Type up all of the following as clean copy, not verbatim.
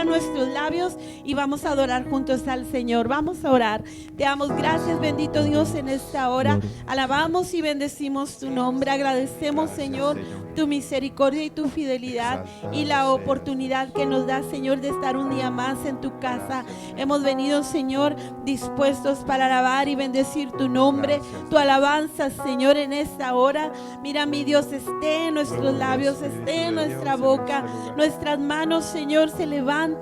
abran nuestros labios y vamos a adorar juntos al Señor. Vamos a orar. Te damos gracias, bendito Dios, en esta hora. Alabamos y bendecimos tu nombre. Agradecemos, Señor, tu misericordia y tu fidelidad y la oportunidad que nos da, Señor, de estar un día más en tu casa. Hemos venido, Señor, dispuestos para alabar y bendecir tu nombre, tu alabanza, Señor, en esta hora. Mira, mi Dios, esté en nuestros labios, esté en nuestra boca, nuestras manos, Señor, se levanten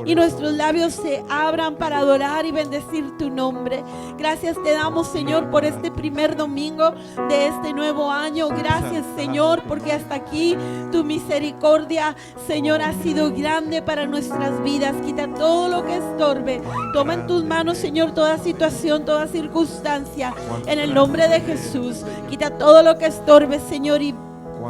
y nuestros labios se abran para adorar y bendecir tu nombre. Gracias te damos, Señor, por este primer domingo de este nuevo año. Gracias, Señor, porque hasta aquí tu misericordia, Señor, ha sido grande para nuestras vidas. Quita todo lo que estorbe. Toma en tus manos, Señor, toda situación, toda circunstancia, en el nombre de Jesús. Quita todo lo que estorbe, Señor, y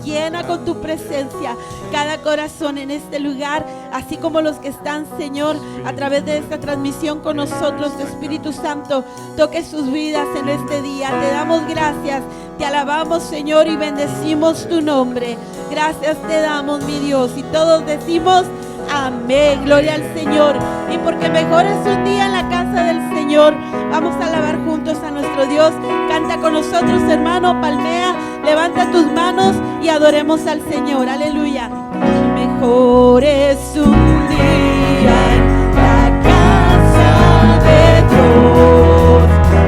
llena con tu presencia cada corazón en este lugar, así como los que están, Señor, a través de esta transmisión con nosotros. Tu Espíritu Santo toque sus vidas en este día. Te damos gracias, te alabamos, Señor, y bendecimos tu nombre. Gracias te damos, mi Dios, y todos decimos amén. Gloria al Señor. Y porque mejor es un día en la casa del Señor, vamos a alabar juntos a nuestro Dios. Canta con nosotros, hermano, palmea, levanta tus manos y adoremos al Señor. Aleluya. Mejor es un día en la casa de Dios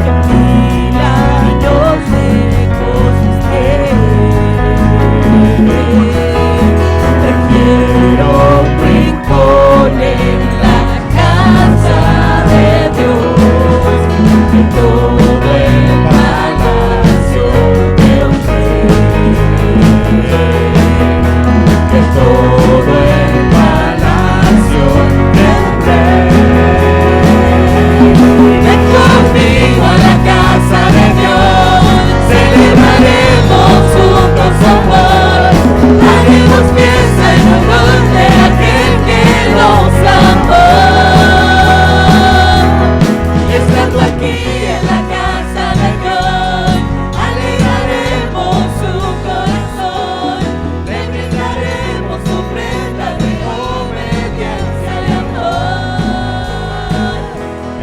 que 1000 años lejos esté. Prefiero un rincón en la casa de Dios que todo el palacio de un rey, que todo el palacio de un rey. Ven conmigo a la casa de Dios, celebraremos juntos su amor, haremos fiesta en honor de aquel que nos amó. Y estando aquí en la casa de Dios, alegraremos su corazón, le brindaremos ofrenda de obediencia y amor.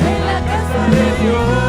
En la casa de Dios.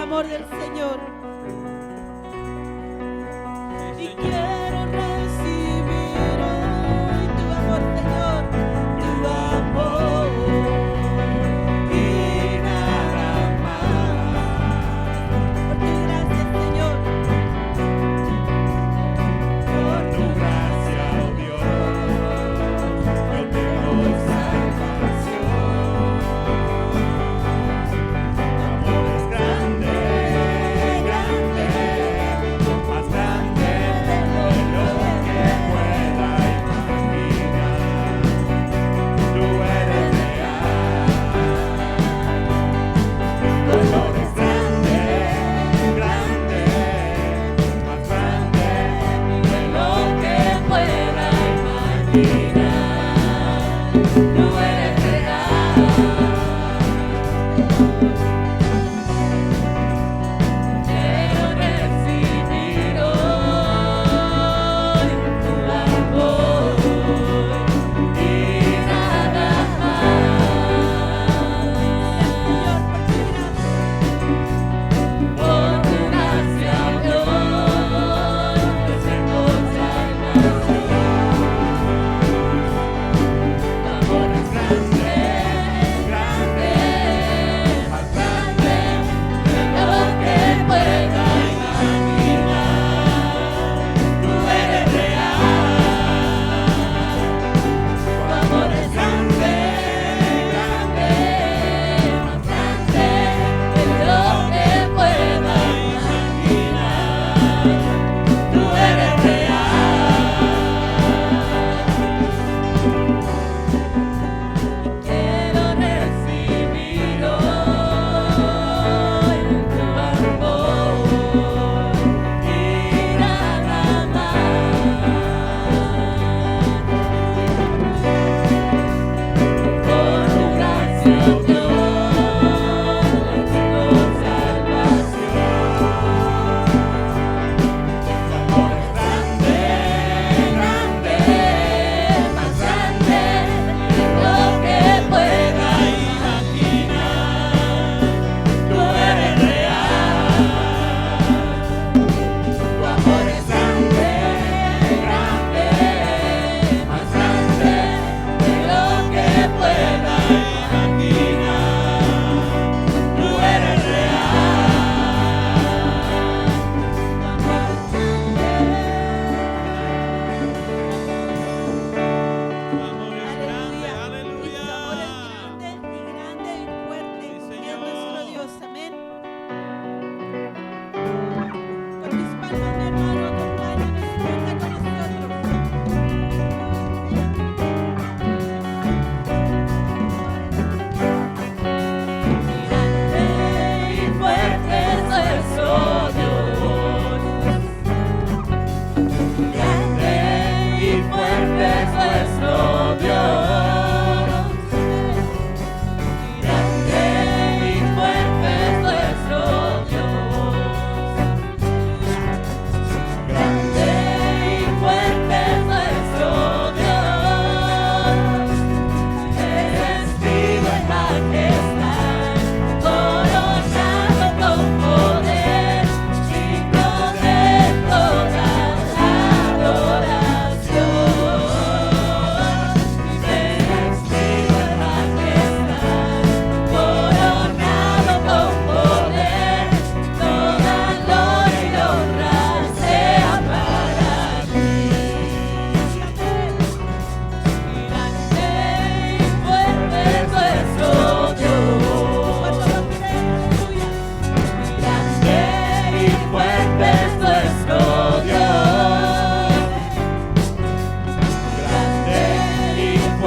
amor del Señor. Y quiero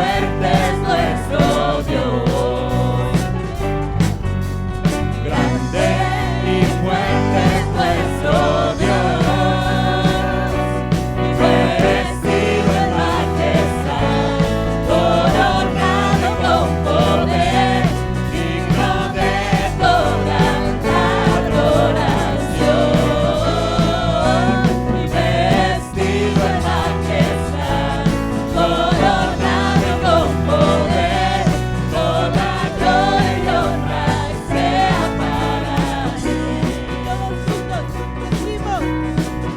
fuerte es nuestro Dios. Grande y fuerte es nuestro Dios. Vestido en majestad, coronado con poder, digno de toda adoración. Vestido en majestad, coronado con poder, toda gloria y honra sea para ti. Todos juntos decimos: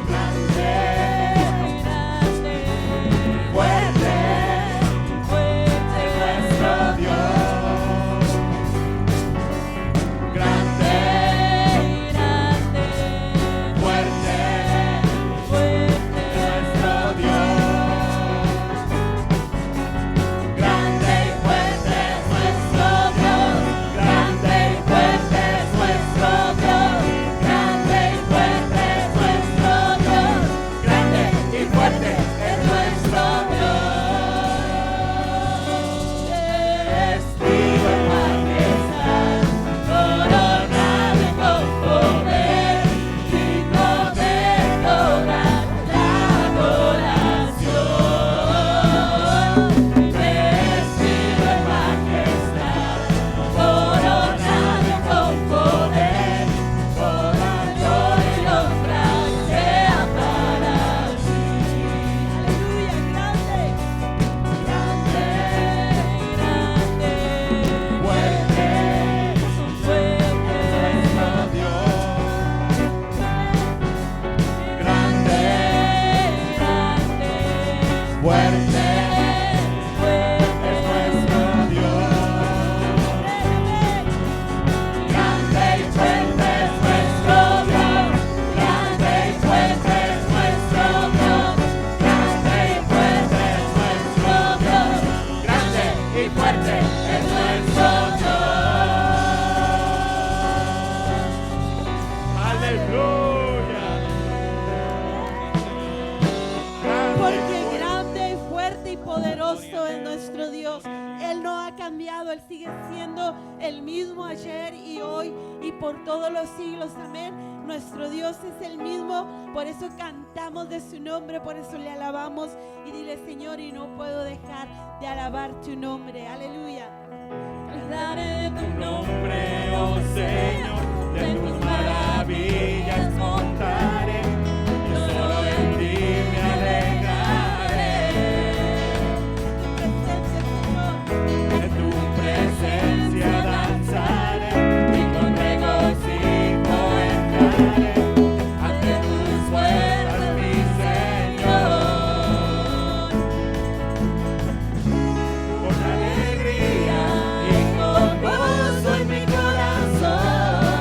Grande, fuerte, fuerte es nuestro Dios. Grande, fuerte, fuerte es nuestro Dios. Grande y fuerte es nuestro Dios. Grande y fuerte es nuestro Dios. Grande y fuerte es nuestro Dios. Grande y fuerte es nuestro Dios. Vestido en majestad, coronado con poder, digno de toda adoración. Vestido en majestad, coronado con poder, toda gloria y honra sea para ti. aleluya, grande, Grande, fuerte, fuerte es nuestro Dios. Grande, fuerte, fuerte es nuestro Dios. Grande y fuerte es nuestro Dios. Grande y fuerte es nuestro Dios. Grande y fuerte es nuestro Dios. Grande y fuerte es nuestro Dios. Aleluya. porque grande y fuerte y poderoso es nuestro Dios. Él no ha cambiado, Él sigue siendo el mismo ayer y hoy y por todos los siglos, amén. Nuestro Dios es el mismo, por eso cantamos de su nombre, por eso le alabamos y dile: Señor, y no puedo dejar de alabar tu nombre, aleluya. Daré tu nombre, oh Señor, de tus maravillas contaré. Yo solo en ti me alegraré. En tu presencia danzaré y con regocijo entraré ante tus puertas, mi Señor. Con alegría y con gozo en mi corazón.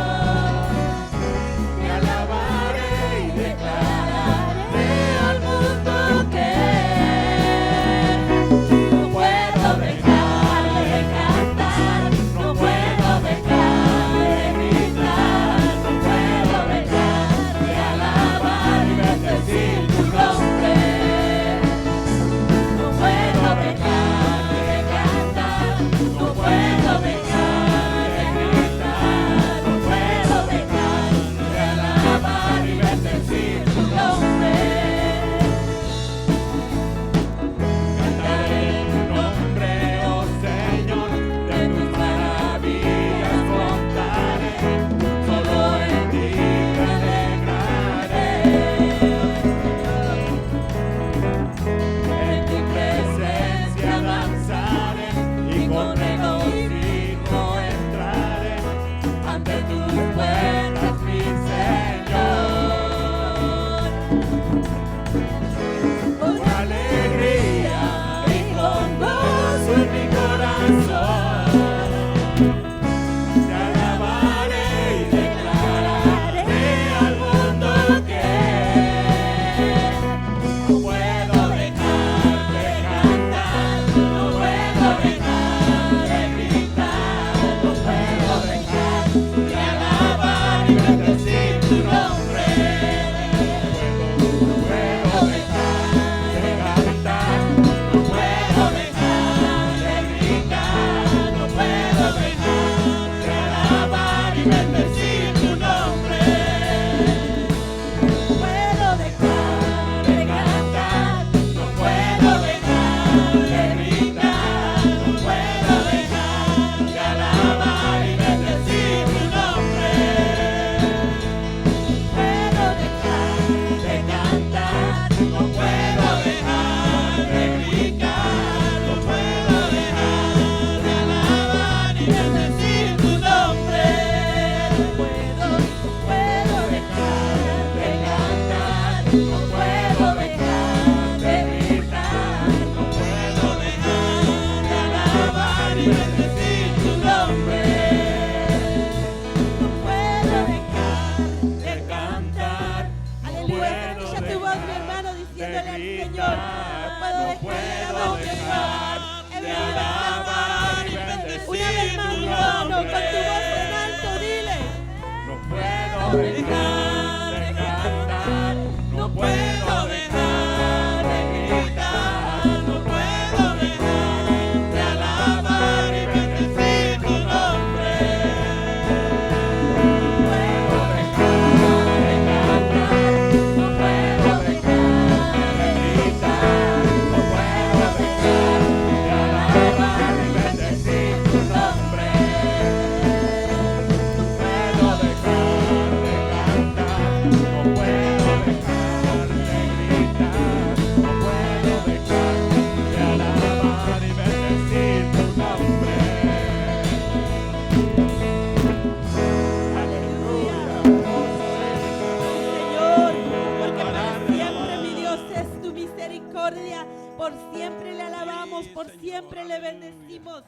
bendecimos.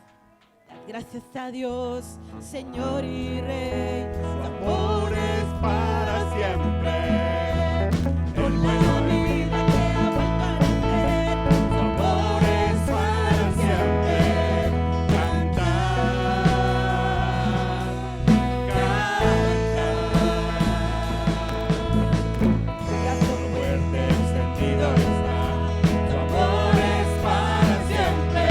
Gracias a Dios, Señor y Rey. Su amor es para siempre. Por la vida que ha vuelto a nacer. Su amor es para siempre. Cantar, cantar. Gato fuerte encendido está. Su amor es para siempre.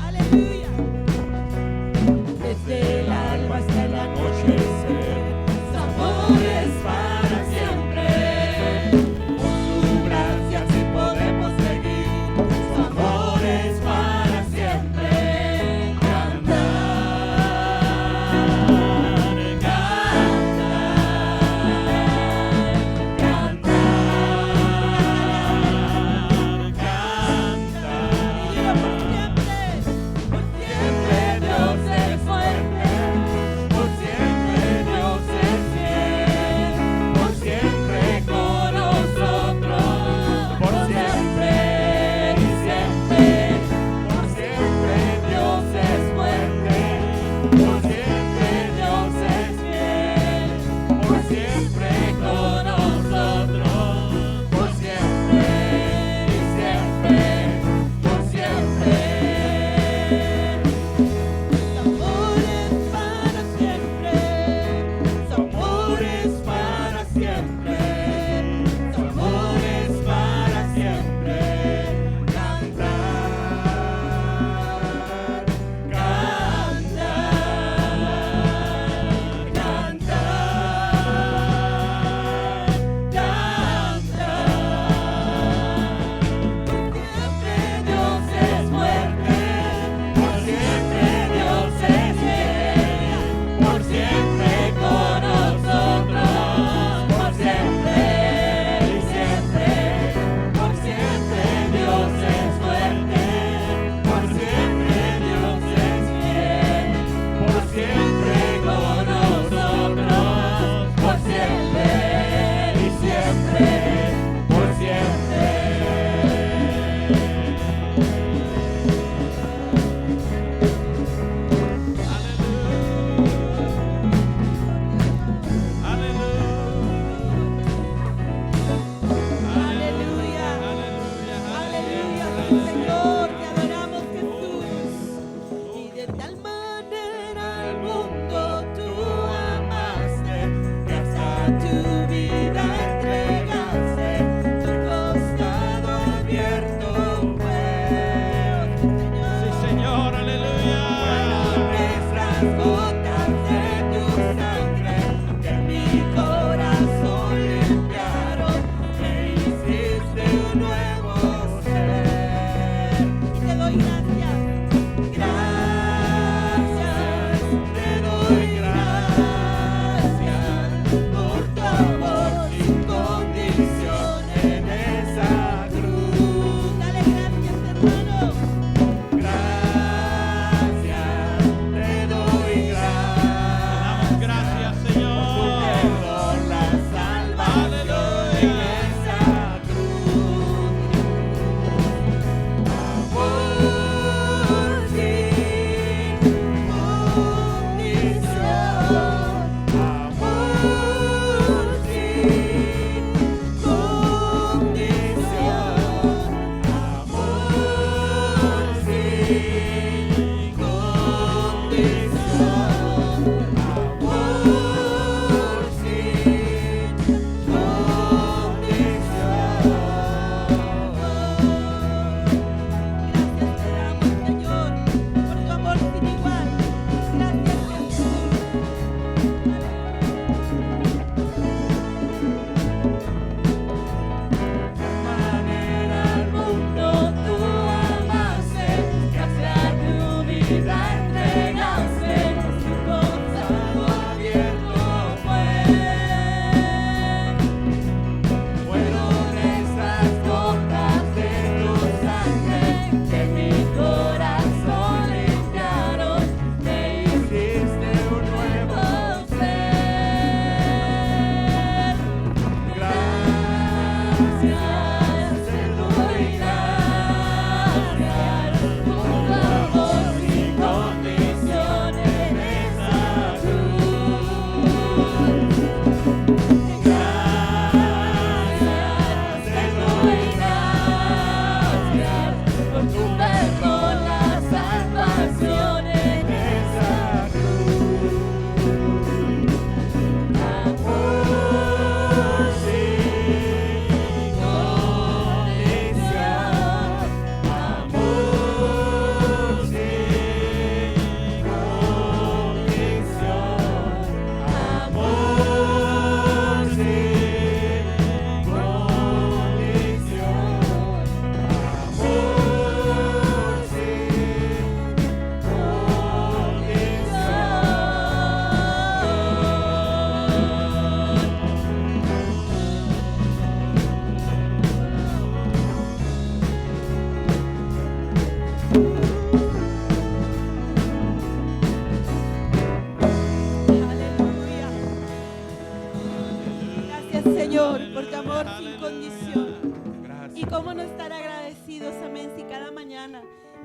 Aleluya.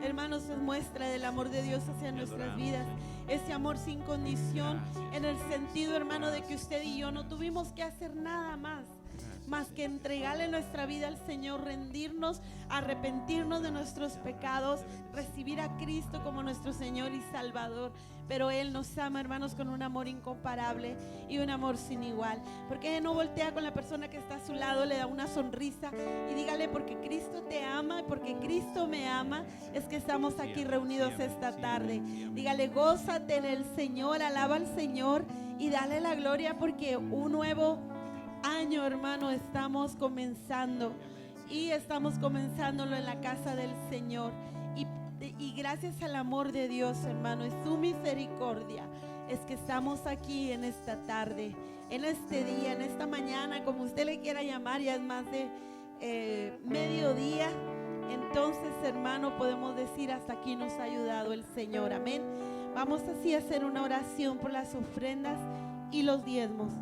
hermanos, es muestra del amor de Dios hacia nuestras vidas. Ese amor sin condición, en el sentido, hermano, de que usted y yo no tuvimos que hacer nada más que entregarle nuestra vida al Señor, rendirnos, arrepentirnos de nuestros pecados, recibir a Cristo como nuestro Señor y Salvador. Pero Él nos ama, hermanos, con un amor incomparable y un amor sin igual. Porque no voltea con la persona que está a su lado, le da una sonrisa y dígale: porque Cristo te ama, porque Cristo me ama, es que estamos aquí reunidos esta tarde. Dígale: gózate en el Señor, alaba al Señor y dale la gloria, porque un nuevo año, hermano, estamos comenzando, y estamos comenzándolo en la casa del Señor, y gracias al amor de Dios, hermano, es su misericordia, es que estamos aquí en esta tarde, en este día, en esta mañana, como usted le quiera llamar. Ya es más de mediodía. Entonces, hermano, podemos decir: hasta aquí nos ha ayudado el Señor. Amén. Vamos así a hacer una oración por las ofrendas y los diezmos.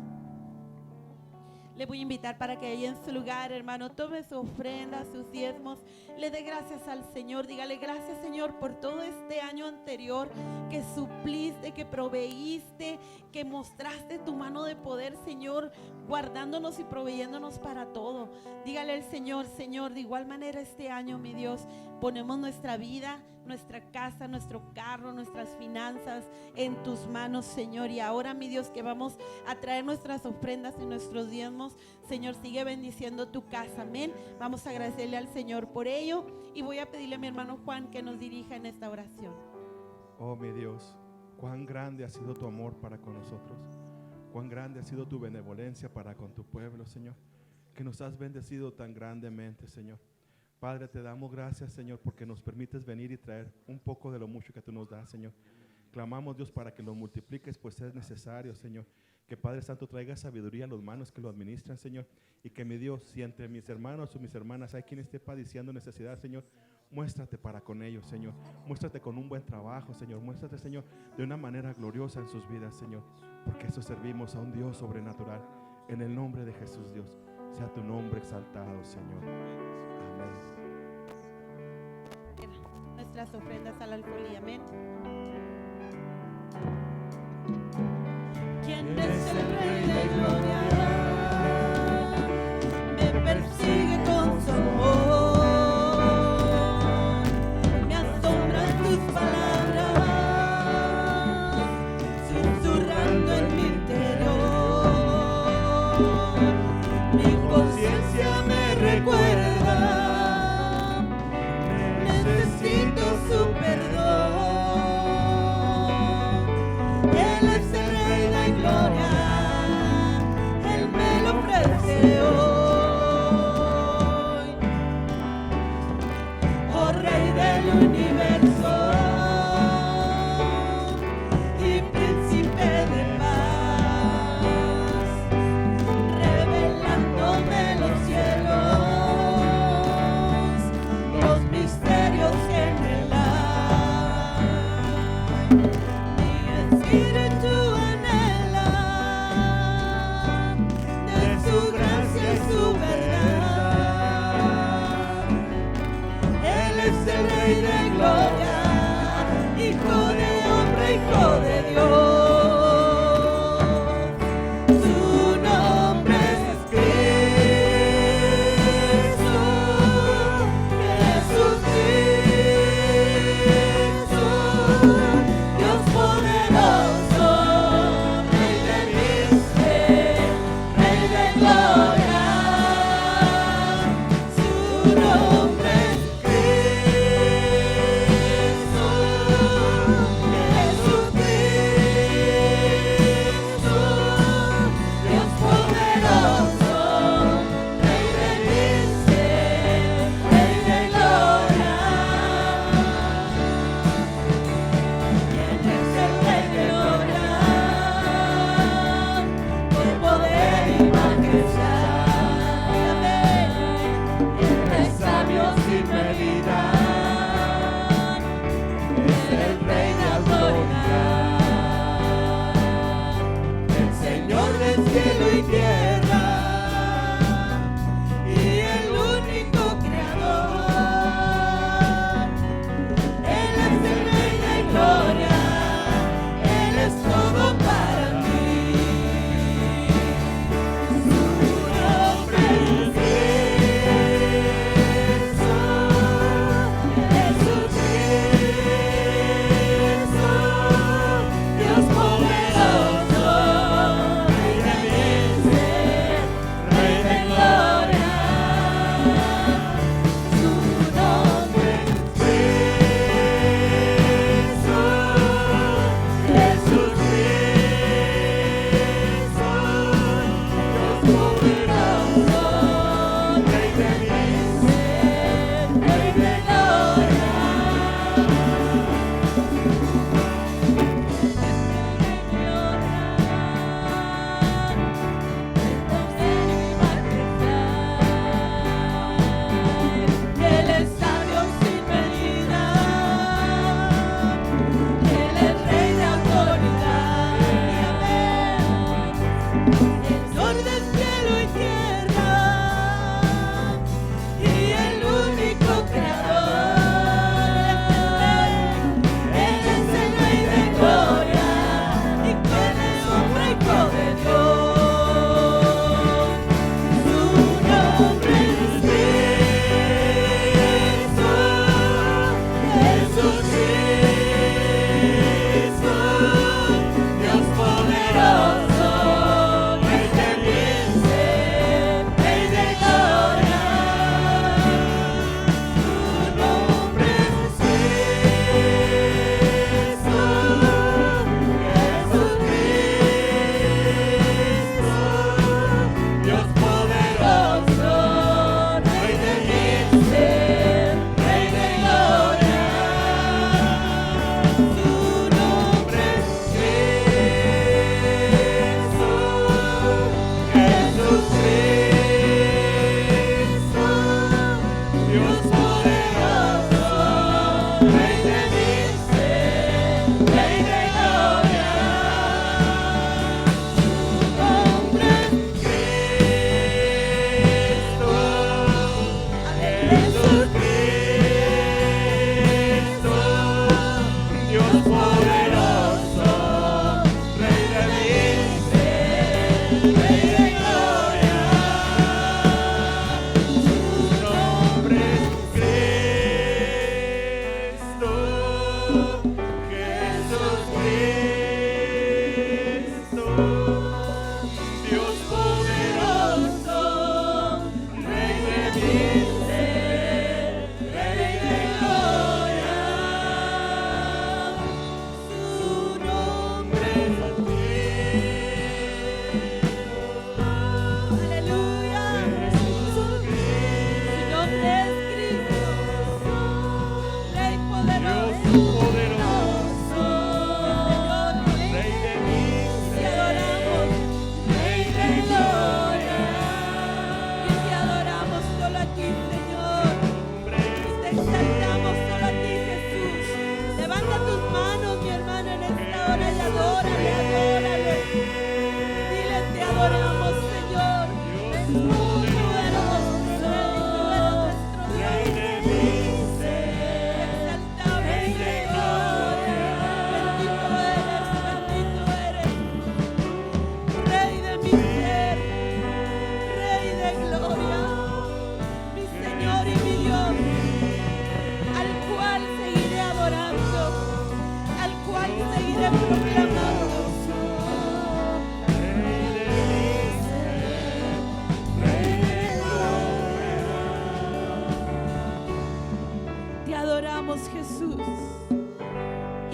Le voy a invitar para que ahí en su lugar, hermano, tome su ofrenda, sus diezmos, le dé gracias al Señor. Dígale: gracias, Señor, por todo este año anterior que supliste, que proveíste, que mostraste tu mano de poder, Señor, guardándonos y proveyéndonos para todo. Dígale al Señor: Señor, de igual manera este año, mi Dios, ponemos nuestra vida, nuestra casa, nuestro carro, nuestras finanzas en tus manos, Señor. Y ahora, mi Dios, que vamos a traer nuestras ofrendas y nuestros diezmos, Señor, sigue bendiciendo tu casa. Amén. Vamos a agradecerle al Señor por ello, y voy a pedirle a mi hermano Juan que nos dirija en esta oración. Oh, mi Dios, cuán grande ha sido tu amor para con nosotros, cuán grande ha sido tu benevolencia para con tu pueblo, Señor, que nos has bendecido tan grandemente, Señor. Padre, te damos gracias, Señor, porque nos permites venir y traer un poco de lo mucho que tú nos das, Señor. Clamamos, Dios, para que lo multipliques, pues es necesario, Señor. Que Padre Santo traiga sabiduría a los manos que lo administran, Señor. Y que, mi Dios, si entre mis hermanos o mis hermanas hay quien esté padeciendo necesidad, Señor, muéstrate para con ellos, Señor. Muéstrate con un buen trabajo, Señor. Muéstrate, Señor, de una manera gloriosa en sus vidas, Señor. Porque eso servimos a un Dios sobrenatural. En el nombre de Jesús, Dios, sea tu nombre exaltado, Señor. Amén. Nuestras ofrendas al alcohol. Amén. ¿Quién es el Rey de Gloria? Me persigue con su amor, me asombran tus palabras, susurrando en mi interior. Mi conciencia me recuerda, necesito su perdón. Él es el Rey de Gloria, Él me lo ofrece hoy. Oh Rey del universo y Príncipe de paz, revelándome los cielos, los misterios que en él hay. Mi espíritu anhela de su gracia y su verdad. Él es el Rey de Gloria, Hijo de hombre, Hijo de Dios. Su nombre es Cristo, Jesucristo, Dios poderoso, Rey de Rey de Gloria. Su nombre es Cristo,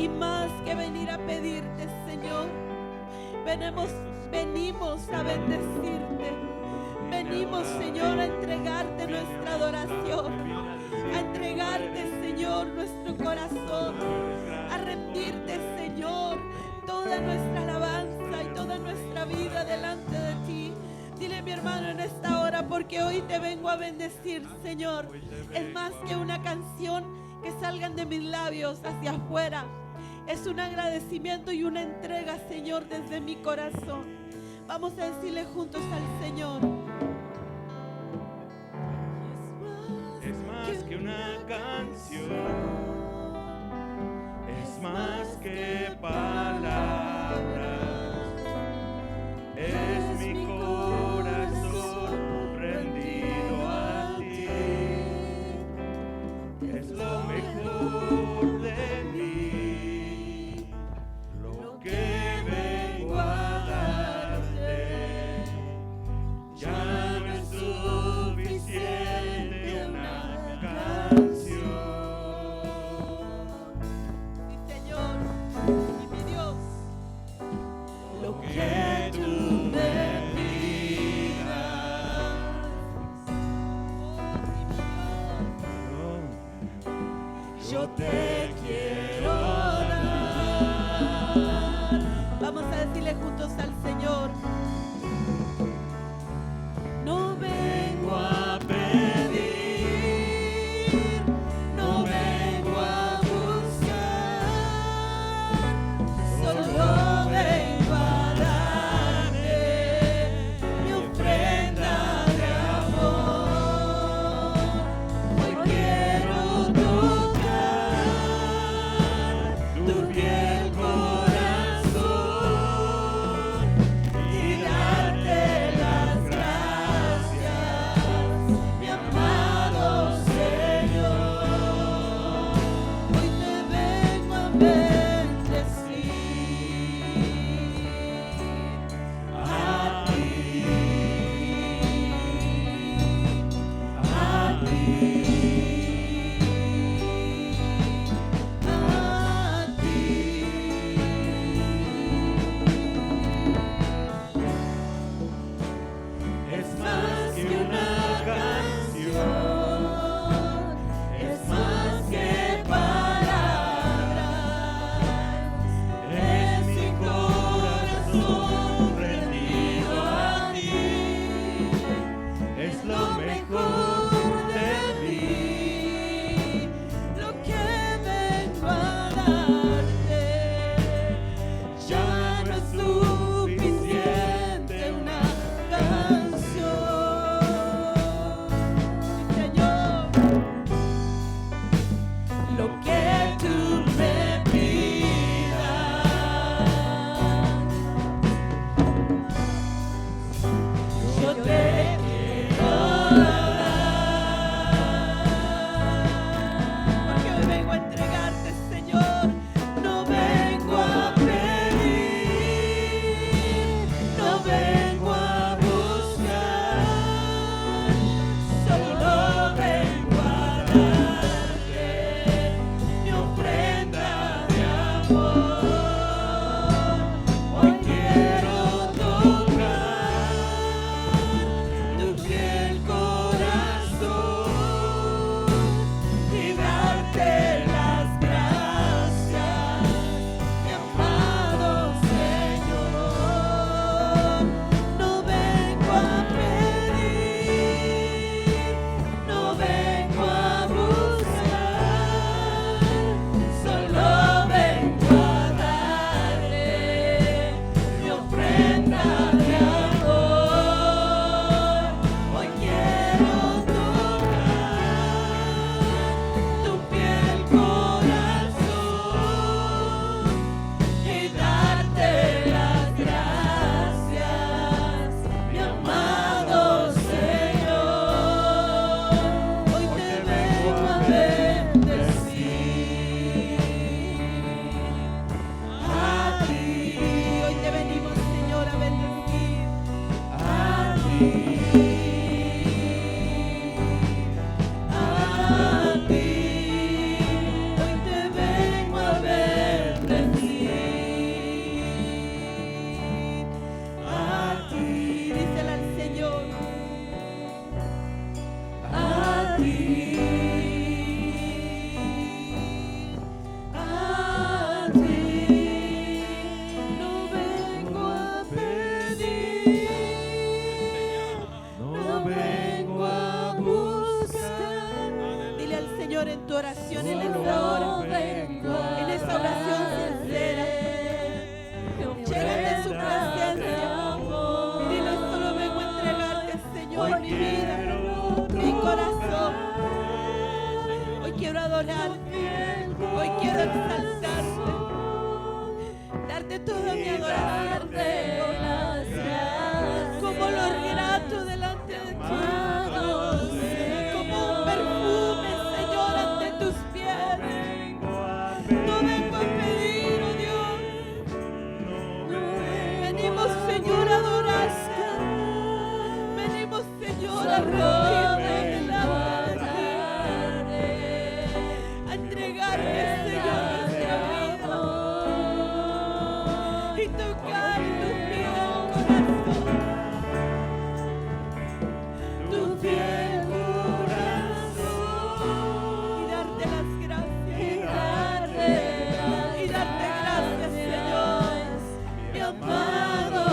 y más que venir a pedirte, Señor. Venimos a bendecirte. Venimos, Señor, a entregarte nuestra adoración, a entregarte, Señor, nuestro corazón, a rendirte, Señor, toda nuestra alabanza y toda nuestra vida delante de ti. Dile, mi hermano, en esta hora, porque hoy te vengo a bendecir, Señor. Es más que una canción que salgan de mis labios hacia afuera. Es un agradecimiento y una entrega, Señor, desde mi corazón. Vamos a decirle juntos al Señor. Es más que una canción, es más que palabras, es mi corazón rendido a ti, es lo mejor de mí, lo que vengo a darte, ya no es suficiente una canción. Sí, Señor, y mi Dios, Lo que tú me pidas, yo te quiero dar. vamos a decirle juntos al Señor. No vengo a pedir, no vengo a buscar, solo vengo a darte mi ofrenda de amor. Hoy quiero tocar tu fiel corazón y darte las gracias, mi amado Señor. Hoy te vengo a bendecir a ti, a ti, a ti. Es más que una canción, Es más que palabras, es mi corazón rendido a ti, es lo mejor de mí, lo que vengo a darte. Ya no es suficiente una canción, Señor. Lo que tú me pidas, yo te quiero dar. Porque hoy vengo a entregarte, Señor, En tu oración en esta hora, en esta oración sincera, llega a su presencia y dile: solo vengo a entregarte, Señor, mi vida, mi corazón. Hoy quiero adorarte, hoy quiero exaltarte, darte toda mi adoración, como lo grato delante de ti. Señor, a adorarte. Venimos, Señor, a rendirme delante de ti, a entregarte, Señor, nuestra vida y tocar tu fiel corazón y darte las gracias y darte gracias, Señor, mi amado.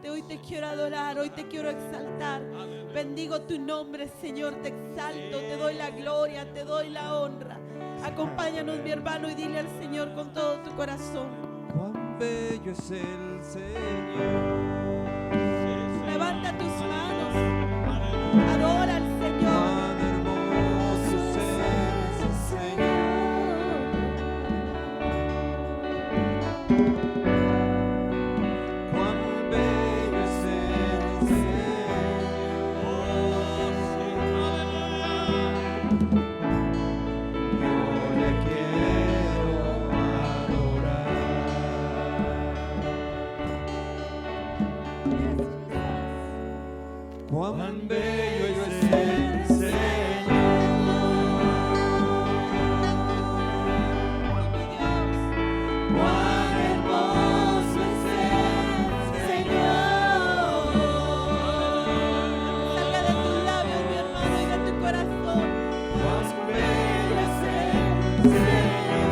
Hoy te quiero adorar, hoy te quiero exaltar. Bendigo tu nombre, Señor, te exalto, te doy la gloria, te doy la honra. Acompáñanos, mi hermano, y dile al Señor con todo tu corazón: cuán bello es el Señor. Levanta tus manos, adora al Señor. Cuán hermoso es el Señor. Cuán bello es el Señor. Cuán hermoso es el Señor. Salga de tus labios, mi hermano, y de tu corazón. Cuán bello es el Señor.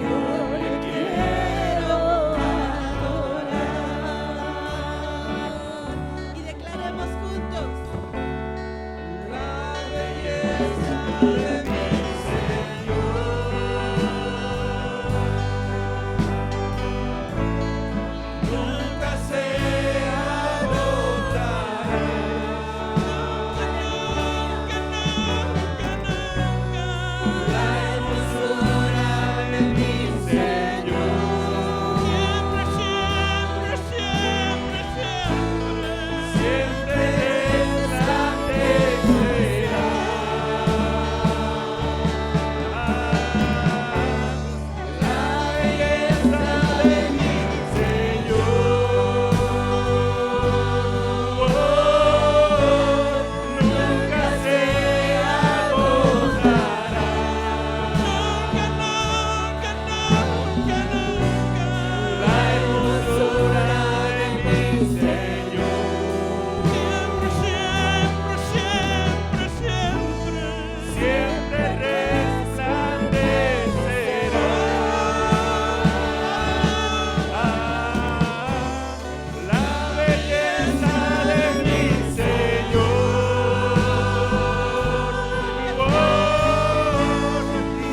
Yo le quiero adorar. Y declaremos juntos. La belleza de mi Señor nunca se agotará. La hermosura de mi Señor siempre resplandecerá. La belleza de mi Señor nunca se agotará. La hermosura de mi Señor siempre resplandecerá. La belleza de mi Señor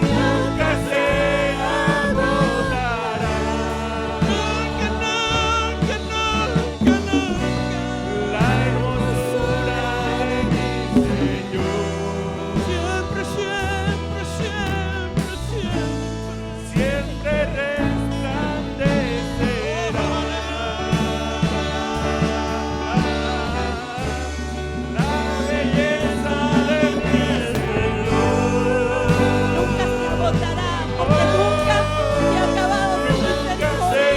nunca se agotará. La hermosura de mi Señor siempre resplandecerá. La belleza de mi Señor Nunca se agotará, porque nunca se ha acabado su nunca misericordia. se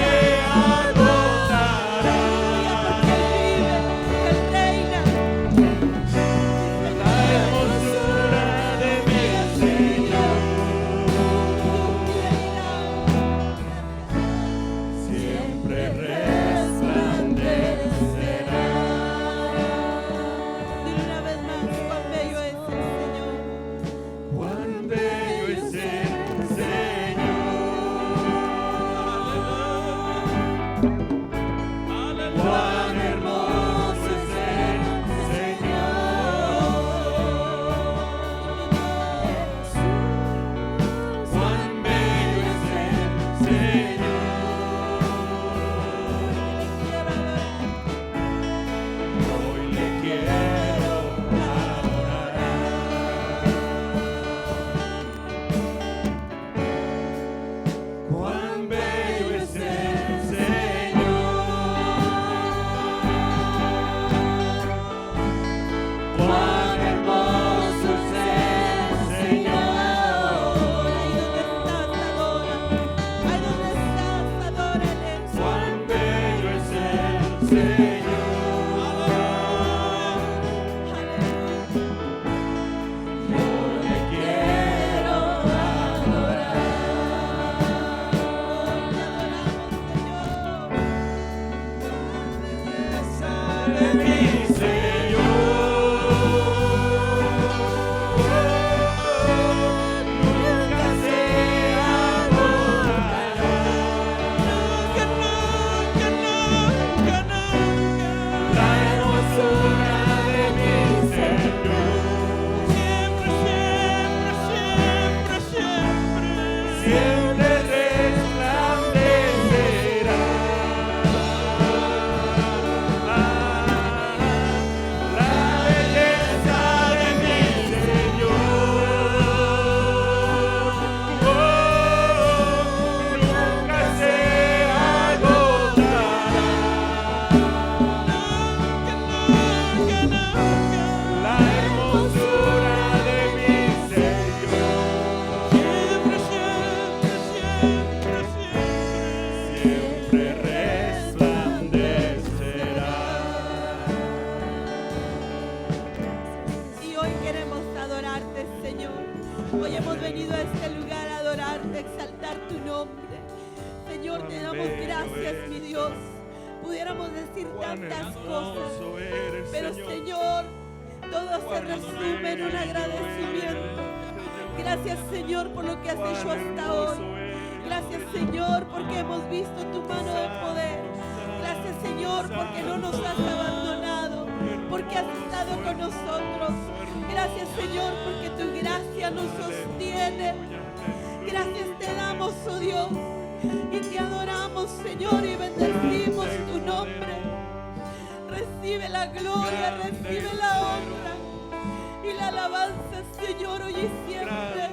agotará. Porque Él vive, Él reina. La hermosura de mi Señor siempre resplandecerá. Dile una vez más, cuán bello es el Señor. Cuán bello es el Señor. Cuán hermoso es el Señor. Cuán bello es el Señor. Hoy le quiero adorar. Cuán bello es el Señor. Cuán hermoso es el Señor. Ahí donde estás, adórale. Cuán bello es el Señor. Yo le quiero adorar. De mi Señor nunca se agotará. de exaltar tu nombre. Señor, te damos gracias, mi Dios. Pudiéramos decir tantas cosas, pero Señor, todo se resume en un agradecimiento. Gracias, Señor, por lo que has hecho hasta hoy. Gracias, Señor, porque hemos visto tu mano de poder. Gracias, Señor, porque no nos has abandonado, porque has estado con nosotros. Gracias, Señor, porque tu gracia nos sostiene. Gracias te damos, oh Dios, y te adoramos, Señor, y bendecimos tu nombre. Recibe la gloria, recibe la honra y la alabanza, Señor, hoy y siempre.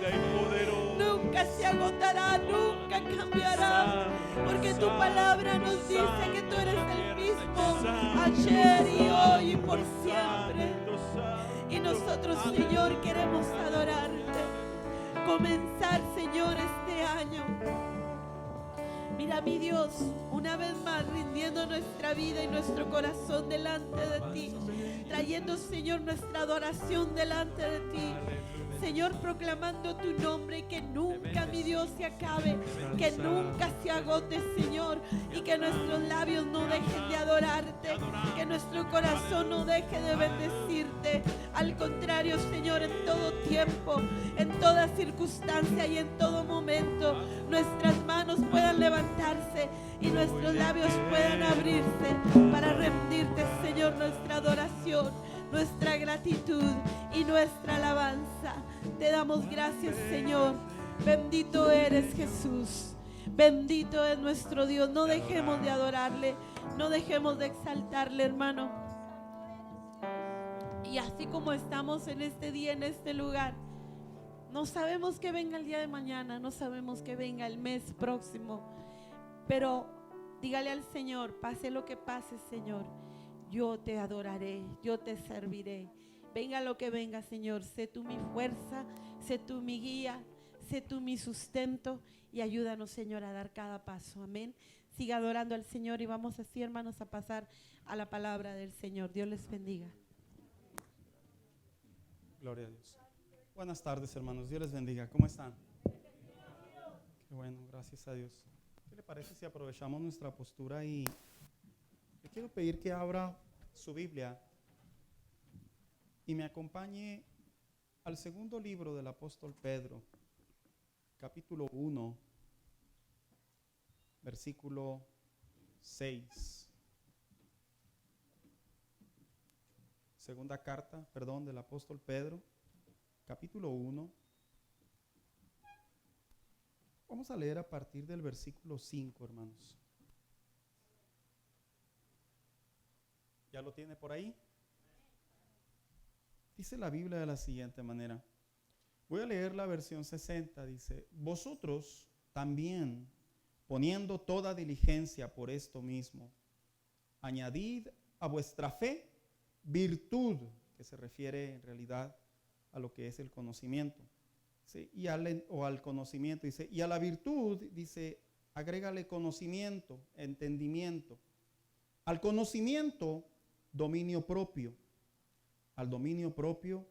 Nunca se agotará, nunca cambiará, porque tu palabra nos dice que tú eres el mismo ayer y hoy y por siempre. Y nosotros, Señor, queremos adorarte. Comenzar, Señor, este año. Mira, mi Dios, una vez más rindiendo nuestra vida y nuestro corazón delante de ti, trayendo, Señor, nuestra adoración delante de ti. Señor, proclamando tu nombre, que nunca, mi Dios, se acabe, que nunca se agote, Señor, y que nuestros labios no dejen de adorarte, que nuestro corazón no deje de bendecirte. Al contrario, Señor, en todo tiempo, en toda circunstancia y en todo momento, nuestras manos puedan levantarse y nuestros labios puedan abrirse para rendirte, Señor, nuestra adoración, nuestra gratitud y nuestra alabanza. Te damos gracias, Señor. Bendito eres, Jesús. Bendito es nuestro Dios. No dejemos de adorarle, no dejemos de exaltarle, hermano. Y así como estamos en este día, en este lugar, no sabemos que venga el día de mañana, no sabemos que venga el mes próximo, pero dígale al Señor, pase lo que pase, Señor, yo te adoraré, yo te serviré. Venga lo que venga, Señor, sé tú mi fuerza, sé tú mi guía, sé tú mi sustento y ayúdanos, Señor, a dar cada paso. Amén. Siga adorando al Señor y vamos así, hermanos, a pasar a la palabra del Señor. Dios les bendiga. Gloria a Dios. Buenas tardes, hermanos. Dios les bendiga. ¿Cómo están? Qué bueno, gracias a Dios. ¿Qué le parece si aprovechamos nuestra postura y le quiero pedir que abra su Biblia y me acompañe al segundo libro del apóstol Pedro, capítulo 1, versículo 6. Segunda carta, del apóstol Pedro, capítulo 1. Vamos a leer a partir del versículo 5, hermanos. ¿Ya lo tiene por ahí? Dice la Biblia de la siguiente manera. Voy a leer la versión 60. Dice: vosotros también, poniendo toda diligencia por esto mismo, añadid a vuestra fe virtud, que se refiere en realidad a lo que es el conocimiento. ¿Sí? Y al conocimiento, dice, y a la virtud, dice, agrégale conocimiento, entendimiento. Al conocimiento, dominio propio. Al dominio propio,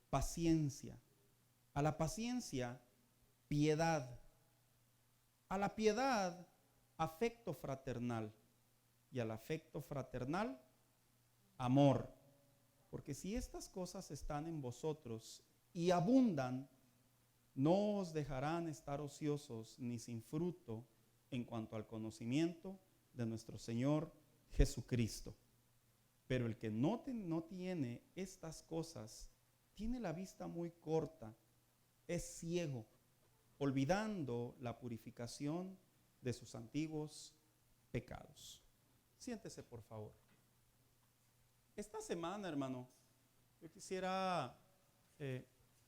paciencia. A la paciencia, piedad. A la piedad, afecto fraternal. Y al afecto fraternal, amor. Porque si estas cosas están en vosotros y abundan, no os dejarán estar ociosos ni sin fruto en cuanto al conocimiento de nuestro Señor Jesucristo. Pero el que no tiene estas cosas, tiene la vista muy corta, es ciego, olvidando la purificación de sus antiguos pecados. Siéntese, por favor. Esta semana, hermano, yo quisiera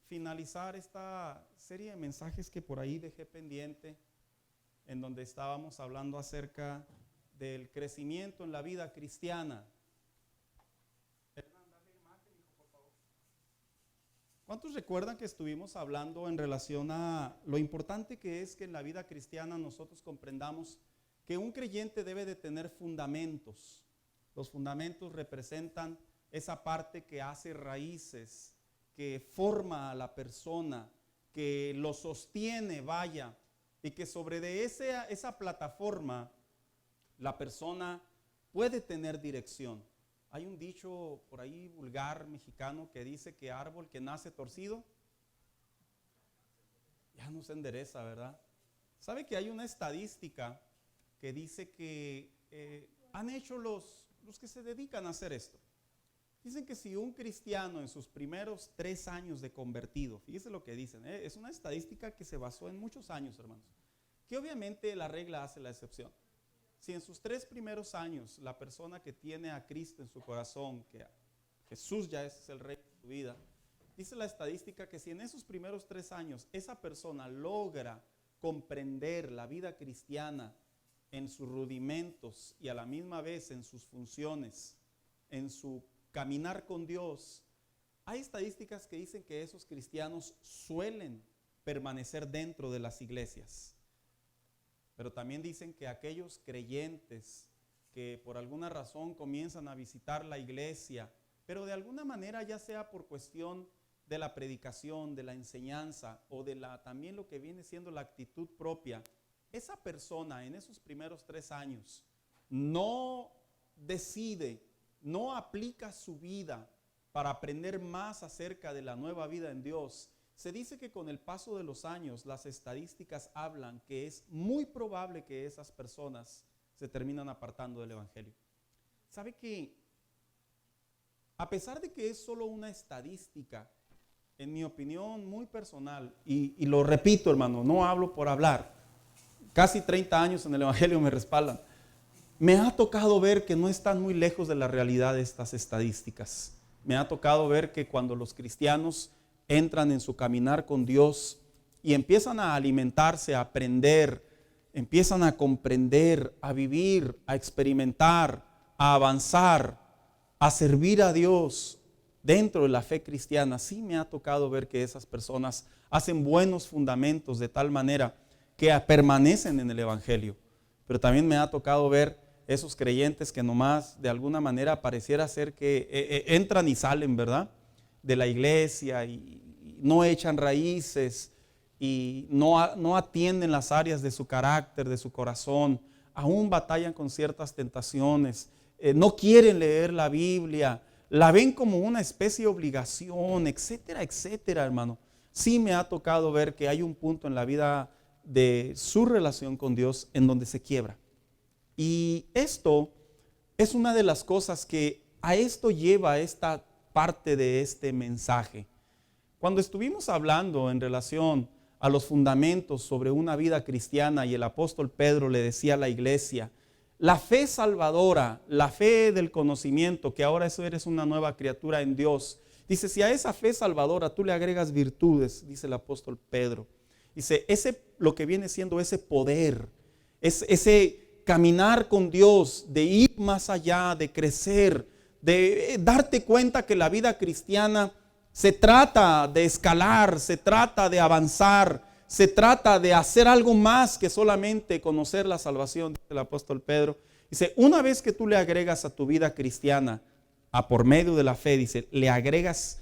finalizar esta serie de mensajes que por ahí dejé pendiente, en donde estábamos hablando acerca del crecimiento en la vida cristiana. ¿Cuántos recuerdan que estuvimos hablando en relación a lo importante que es que en la vida cristiana nosotros comprendamos que un creyente debe de tener fundamentos? Los fundamentos representan esa parte que hace raíces, que forma a la persona, que lo sostiene, vaya, y que sobre de esa plataforma la persona puede tener dirección. Hay un dicho por ahí vulgar mexicano que dice que árbol que nace torcido ya no se endereza, ¿verdad? ¿Sabe que hay una estadística que dice que han hecho los que se dedican a hacer esto? Dicen que si un cristiano en sus primeros 3 años de convertido, fíjese lo que dicen, es una estadística que se basó en muchos años, hermanos, que obviamente la regla hace la excepción. Si en sus 3 primeros años la persona que tiene a Cristo en su corazón, que Jesús ya es el rey de su vida, dice la estadística que si en esos primeros 3 años esa persona logra comprender la vida cristiana en sus rudimentos y a la misma vez en sus funciones, en su caminar con Dios, hay estadísticas que dicen que esos cristianos suelen permanecer dentro de las iglesias. Pero también dicen que aquellos creyentes que por alguna razón comienzan a visitar la iglesia, pero de alguna manera ya sea por cuestión de la predicación, de la enseñanza o de también lo que viene siendo la actitud propia, esa persona en esos primeros 3 años no decide, no aplica su vida para aprender más acerca de la nueva vida en Dios. Se dice que con el paso de los años las estadísticas hablan que es muy probable que esas personas se terminan apartando del evangelio. ¿Sabe que a pesar de que es solo una estadística, en mi opinión muy personal, y lo repito, hermano, no hablo por hablar, casi 30 años en el evangelio me respaldan, me ha tocado ver que no están muy lejos de la realidad de estas estadísticas. Me ha tocado ver que cuando los cristianos entran en su caminar con Dios y empiezan a alimentarse, a aprender, empiezan a comprender, a vivir, a experimentar, a avanzar, a servir a Dios dentro de la fe cristiana, sí me ha tocado ver que esas personas hacen buenos fundamentos de tal manera que permanecen en el evangelio. Pero también me ha tocado ver esos creyentes que nomás de alguna manera pareciera ser que entran y salen, ¿verdad?, de la iglesia y no echan raíces y no atienden las áreas de su carácter, de su corazón, aún batallan con ciertas tentaciones, no quieren leer la Biblia, la ven como una especie de obligación, etcétera, etcétera, hermano. Sí me ha tocado ver que hay un punto en la vida de su relación con Dios en donde se quiebra. Y esto es una de las cosas que a esto lleva esta parte de este mensaje. Cuando estuvimos hablando en relación a los fundamentos sobre una vida cristiana y el apóstol Pedro le decía a la iglesia, la fe salvadora, la fe del conocimiento, que ahora eso eres una nueva criatura en Dios. Dice, si a esa fe salvadora tú le agregas virtudes, dice el apóstol Pedro, dice, lo que viene siendo ese poder, ese caminar con Dios, de ir más allá, de crecer, de darte cuenta que la vida cristiana se trata de escalar, se trata de avanzar, se trata de hacer algo más que solamente conocer la salvación, dice el apóstol Pedro. Dice, una vez que tú le agregas a tu vida cristiana, por medio de la fe, dice, le agregas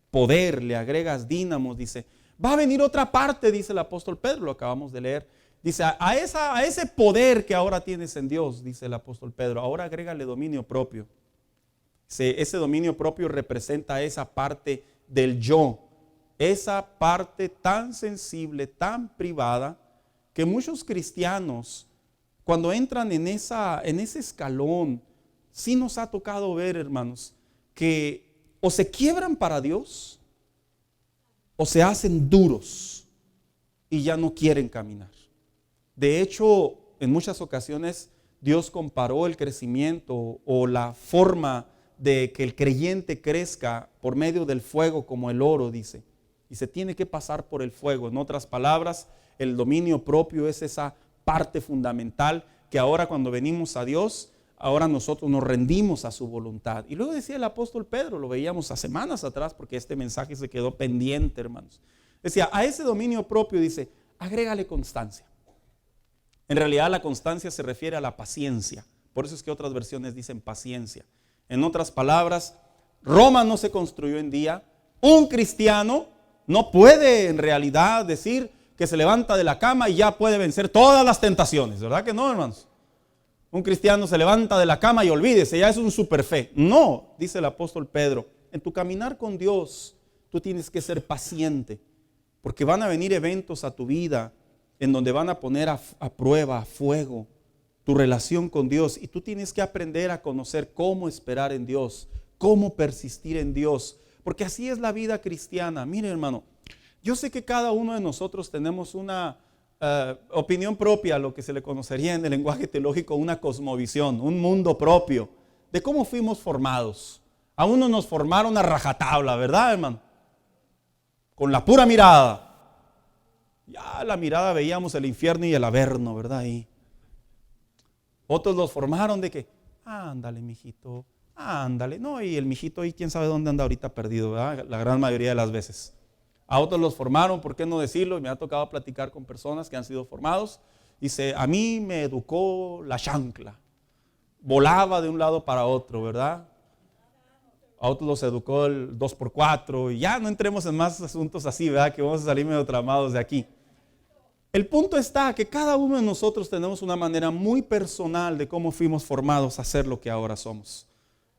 poder, le agregas dínamos, dice, va a venir otra parte, dice el apóstol Pedro, lo acabamos de leer. Dice, a ese poder que ahora tienes en Dios, dice el apóstol Pedro, ahora agrégale dominio propio. Ese dominio propio representa esa parte del yo, esa parte tan sensible, tan privada, que muchos cristianos, cuando entran en ese escalón, sí nos ha tocado ver, hermanos, que o se quiebran para Dios, o se hacen duros y ya no quieren caminar. De hecho, en muchas ocasiones Dios comparó el crecimiento o la forma de que el creyente crezca por medio del fuego como el oro, dice. Y se tiene que pasar por el fuego. En otras palabras, el dominio propio es esa parte fundamental que ahora cuando venimos a Dios, ahora nosotros nos rendimos a su voluntad. Y luego decía el apóstol Pedro, lo veíamos hace semanas atrás porque este mensaje se quedó pendiente, hermanos. Decía, a ese dominio propio, dice, agrégale constancia. En realidad la constancia se refiere a la paciencia. Por eso es que otras versiones dicen paciencia. En otras palabras, Roma no se construyó en día. Un cristiano no puede en realidad decir que se levanta de la cama y ya puede vencer todas las tentaciones, ¿verdad que no, hermanos? Un cristiano se levanta de la cama y olvídese, ya es un superfe. No, dice el apóstol Pedro, en tu caminar con Dios, tú tienes que ser paciente, porque van a venir eventos a tu vida en donde van a poner a prueba, a fuego, tu relación con Dios. Y tú tienes que aprender a conocer cómo esperar en Dios, cómo persistir en Dios, porque así es la vida cristiana. Mire, hermano, yo sé que cada uno de nosotros tenemos una opinión propia, lo que se le conocería en el lenguaje teológico una cosmovisión, un mundo propio, de cómo fuimos formados. A uno nos formaron a rajatabla, ¿verdad, hermano? Con la pura mirada. Ya la mirada veíamos el infierno y el averno, ¿verdad? Ahí. Otros los formaron de que, ándale, mijito, ándale. No, y el mijito ahí, quién sabe dónde anda ahorita perdido, ¿verdad? La gran mayoría de las veces. A otros los formaron, ¿por qué no decirlo? Y me ha tocado platicar con personas que han sido formados. Dice, a mí me educó la chancla. Volaba de un lado para otro, ¿verdad? A otros los educó el 2x4. Y ya no entremos en más asuntos así, ¿verdad? Que vamos a salir medio tramados de aquí. El punto está que cada uno de nosotros tenemos una manera muy personal de cómo fuimos formados a ser lo que ahora somos.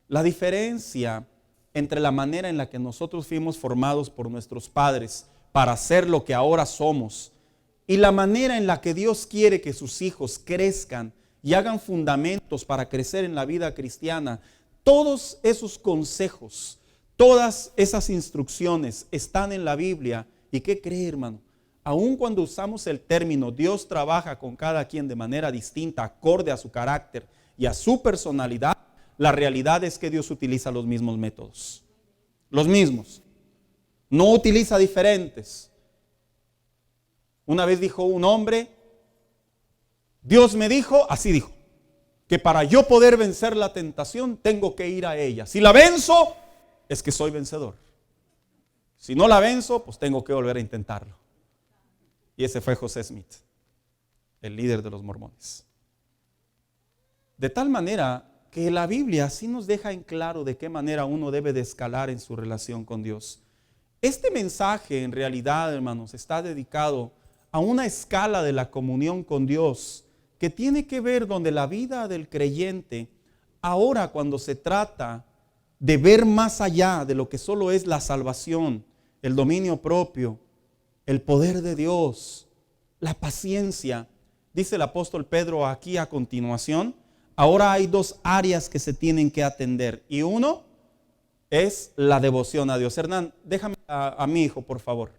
La diferencia entre la manera en la que nosotros fuimos formados por nuestros padres para ser lo que ahora somos y la manera en la que Dios quiere que sus hijos crezcan y hagan fundamentos para crecer en la vida cristiana, todos esos consejos, todas esas instrucciones están en la Biblia. ¿Y qué cree, hermano? Aun cuando usamos el término Dios trabaja con cada quien de manera distinta, acorde a su carácter y a su personalidad, la realidad es que Dios utiliza los mismos métodos. Los mismos. No utiliza diferentes. Una vez dijo un hombre, Dios me dijo, así dijo, que para yo poder vencer la tentación tengo que ir a ella. Si la venzo, es que soy vencedor. Si no la venzo, pues tengo que volver a intentarlo. Y ese fue José Smith, el líder de los mormones. De tal manera que la Biblia sí nos deja en claro de qué manera uno debe de escalar en su relación con Dios. Este mensaje en realidad, hermanos, está dedicado a una escala de la comunión con Dios que tiene que ver donde la vida del creyente, ahora cuando se trata de ver más allá de lo que solo es la salvación, el dominio propio, el poder de Dios, la paciencia, dice el apóstol Pedro aquí a continuación, ahora hay dos áreas que se tienen que atender y uno es la devoción a Dios. Hernán, déjame a mi hijo, por favor.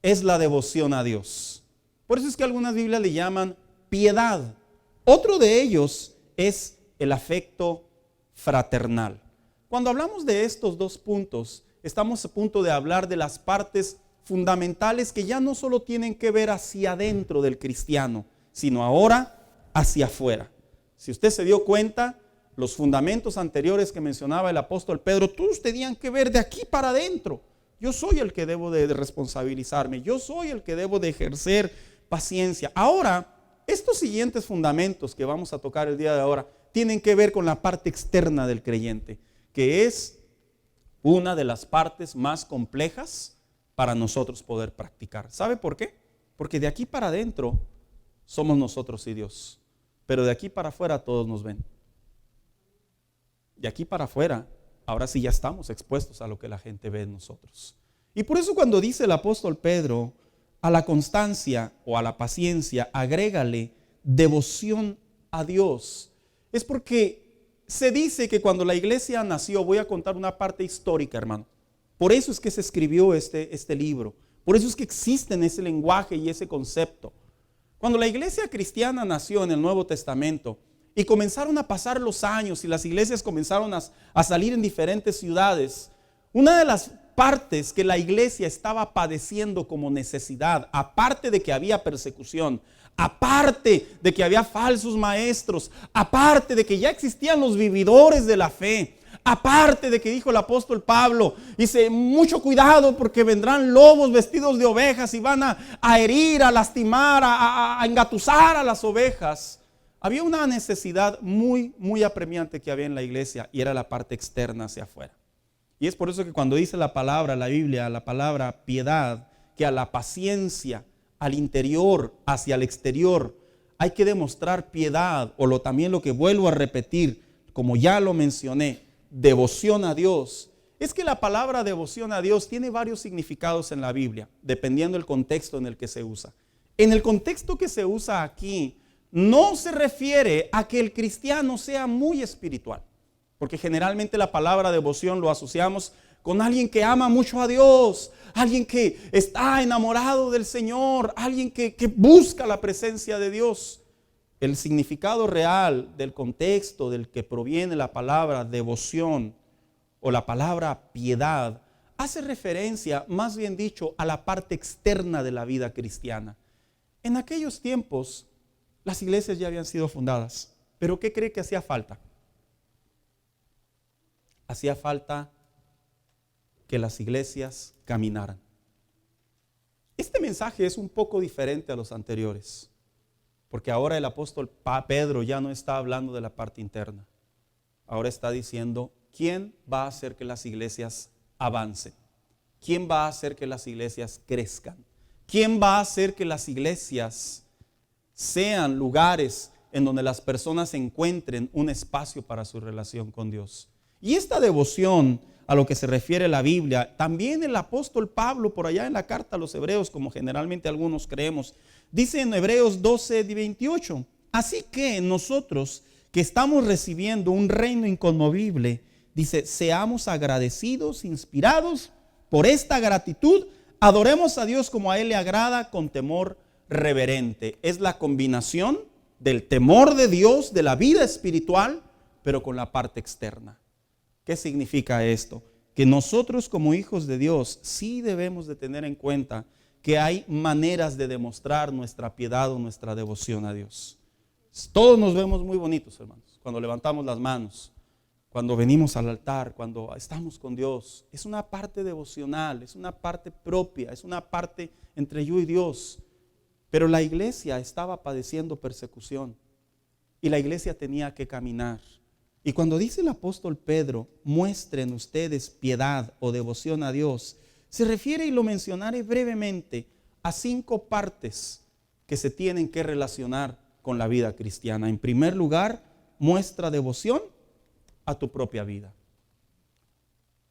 Es la devoción a Dios. Por eso es que algunas Biblias le llaman piedad. Otro de ellos es el afecto fraternal. Cuando hablamos de estos dos puntos, estamos a punto de hablar de las partes fundamentales que ya no solo tienen que ver hacia adentro del cristiano, sino ahora hacia afuera. Si usted se dio cuenta, los fundamentos anteriores que mencionaba el apóstol Pedro, todos tenían que ver de aquí para adentro. Yo soy el que debo de responsabilizarme, yo soy el que debo de ejercer paciencia. Ahora, estos siguientes fundamentos que vamos a tocar el día de ahora tienen que ver con la parte externa del creyente, que es una de las partes más complejas para nosotros poder practicar. ¿Sabe por qué? Porque de aquí para adentro somos nosotros y Dios, pero de aquí para afuera todos nos ven. De aquí para afuera, ahora sí ya estamos expuestos a lo que la gente ve en nosotros. Y por eso cuando dice el apóstol Pedro, a la constancia o a la paciencia, agrégale devoción a Dios. Es porque se dice que cuando la iglesia nació, voy a contar una parte histórica, hermano. Por eso es que se escribió este libro. Por eso es que existe ese lenguaje y ese concepto. Cuando la iglesia cristiana nació en el Nuevo Testamento y comenzaron a pasar los años y las iglesias comenzaron a salir en diferentes ciudades, una de las partes que la iglesia estaba padeciendo como necesidad, aparte de que había persecución, aparte de que había falsos maestros, aparte de que ya existían los vividores de la fe, aparte de que dijo el apóstol Pablo, dice, mucho cuidado porque vendrán lobos vestidos de ovejas y van a herir, a lastimar, a engatusar a las ovejas. Había una necesidad muy, muy apremiante que había en la iglesia y era la parte externa hacia afuera. Y es por eso que cuando dice la palabra, la Biblia, la palabra piedad, que a la paciencia al interior, hacia el exterior, hay que demostrar piedad, o también lo que vuelvo a repetir, como ya lo mencioné, devoción a Dios. Es que la palabra devoción a Dios tiene varios significados en la Biblia, dependiendo del contexto en el que se usa. En el contexto que se usa aquí, no se refiere a que el cristiano sea muy espiritual, porque generalmente la palabra devoción lo asociamos con alguien que ama mucho a Dios, alguien que está enamorado del Señor, alguien que busca la presencia de Dios. El significado real del contexto del que proviene la palabra devoción o la palabra piedad hace referencia, más bien dicho, a la parte externa de la vida cristiana. En aquellos tiempos, las iglesias ya habían sido fundadas, pero ¿qué cree que hacía falta? Hacía falta que las iglesias caminaran. Este mensaje es un poco diferente a los anteriores, porque ahora el apóstol Pedro ya no está hablando de la parte interna. Ahora está diciendo, ¿quién va a hacer que las iglesias avancen? ¿Quién va a hacer que las iglesias crezcan? ¿Quién va a hacer que las iglesias sean lugares en donde las personas encuentren un espacio para su relación con Dios? Y esta devoción a lo que se refiere la Biblia, también el apóstol Pablo por allá en la carta a los Hebreos, como generalmente algunos creemos, dice en Hebreos 12:28, así que nosotros que estamos recibiendo un reino inconmovible, dice, seamos agradecidos, inspirados por esta gratitud, adoremos a Dios como a Él le agrada con temor reverente. Es la combinación del temor de Dios, de la vida espiritual, pero con la parte externa. ¿Qué significa esto? Que nosotros como hijos de Dios sí debemos de tener en cuenta que hay maneras de demostrar nuestra piedad o nuestra devoción a Dios. Todos nos vemos muy bonitos, hermanos, cuando levantamos las manos, cuando venimos al altar, cuando estamos con Dios. Es una parte devocional, es una parte propia, es una parte entre yo y Dios. Pero la iglesia estaba padeciendo persecución y la iglesia tenía que caminar. Y cuando dice el apóstol Pedro, muestren ustedes piedad o devoción a Dios, se refiere, y lo mencionaré brevemente, a 5 partes que se tienen que relacionar con la vida cristiana. En primer lugar, muestra devoción a tu propia vida.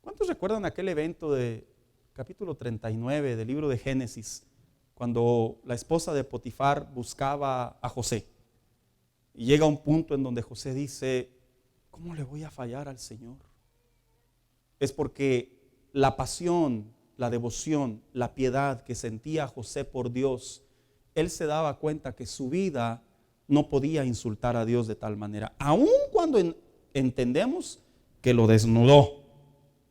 ¿Cuántos recuerdan aquel evento de capítulo 39 del libro de Génesis, cuando la esposa de Potifar buscaba a José? Y llega un punto en donde José dice, ¿cómo le voy a fallar al Señor? Es porque la pasión, la devoción, la piedad que sentía José por Dios, él se daba cuenta que su vida no podía insultar a Dios de tal manera. Aun cuando entendemos que lo desnudó,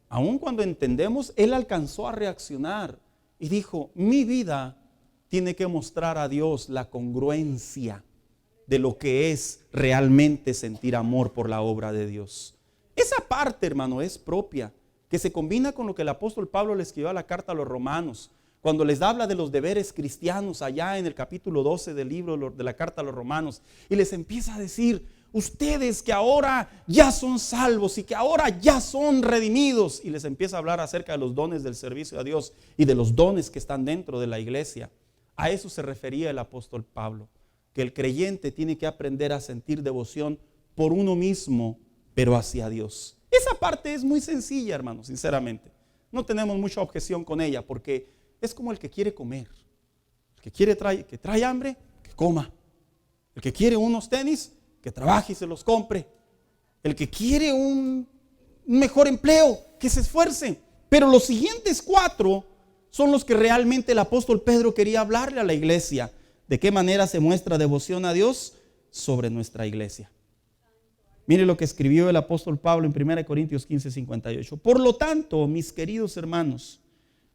aun cuando entendemos, él alcanzó a reaccionar y dijo, mi vida tiene que mostrar a Dios la congruencia de lo que es realmente sentir amor por la obra de Dios. Esa parte, hermano, es propia, que se combina con lo que el apóstol Pablo le escribió a la carta a los romanos, cuando les habla de los deberes cristianos allá en el capítulo 12 del libro de la carta a los romanos, y les empieza a decir, ustedes que ahora ya son salvos y que ahora ya son redimidos, y les empieza a hablar acerca de los dones del servicio a Dios y de los dones que están dentro de la iglesia. A eso se refería el apóstol Pablo, que el creyente tiene que aprender a sentir devoción por uno mismo, pero hacia Dios. Esa parte es muy sencilla, hermano, sinceramente. No tenemos mucha objeción con ella, porque es como el que quiere comer. El que trae hambre, que coma. El que quiere unos tenis, que trabaje y se los compre. El que quiere un mejor empleo, que se esfuerce. Pero los siguientes 4 son los que realmente el apóstol Pedro quería hablarle a la iglesia. ¿De qué manera se muestra devoción a Dios? Sobre nuestra iglesia. Mire lo que escribió el apóstol Pablo en 1 Corintios 15:58. Por lo tanto, mis queridos hermanos,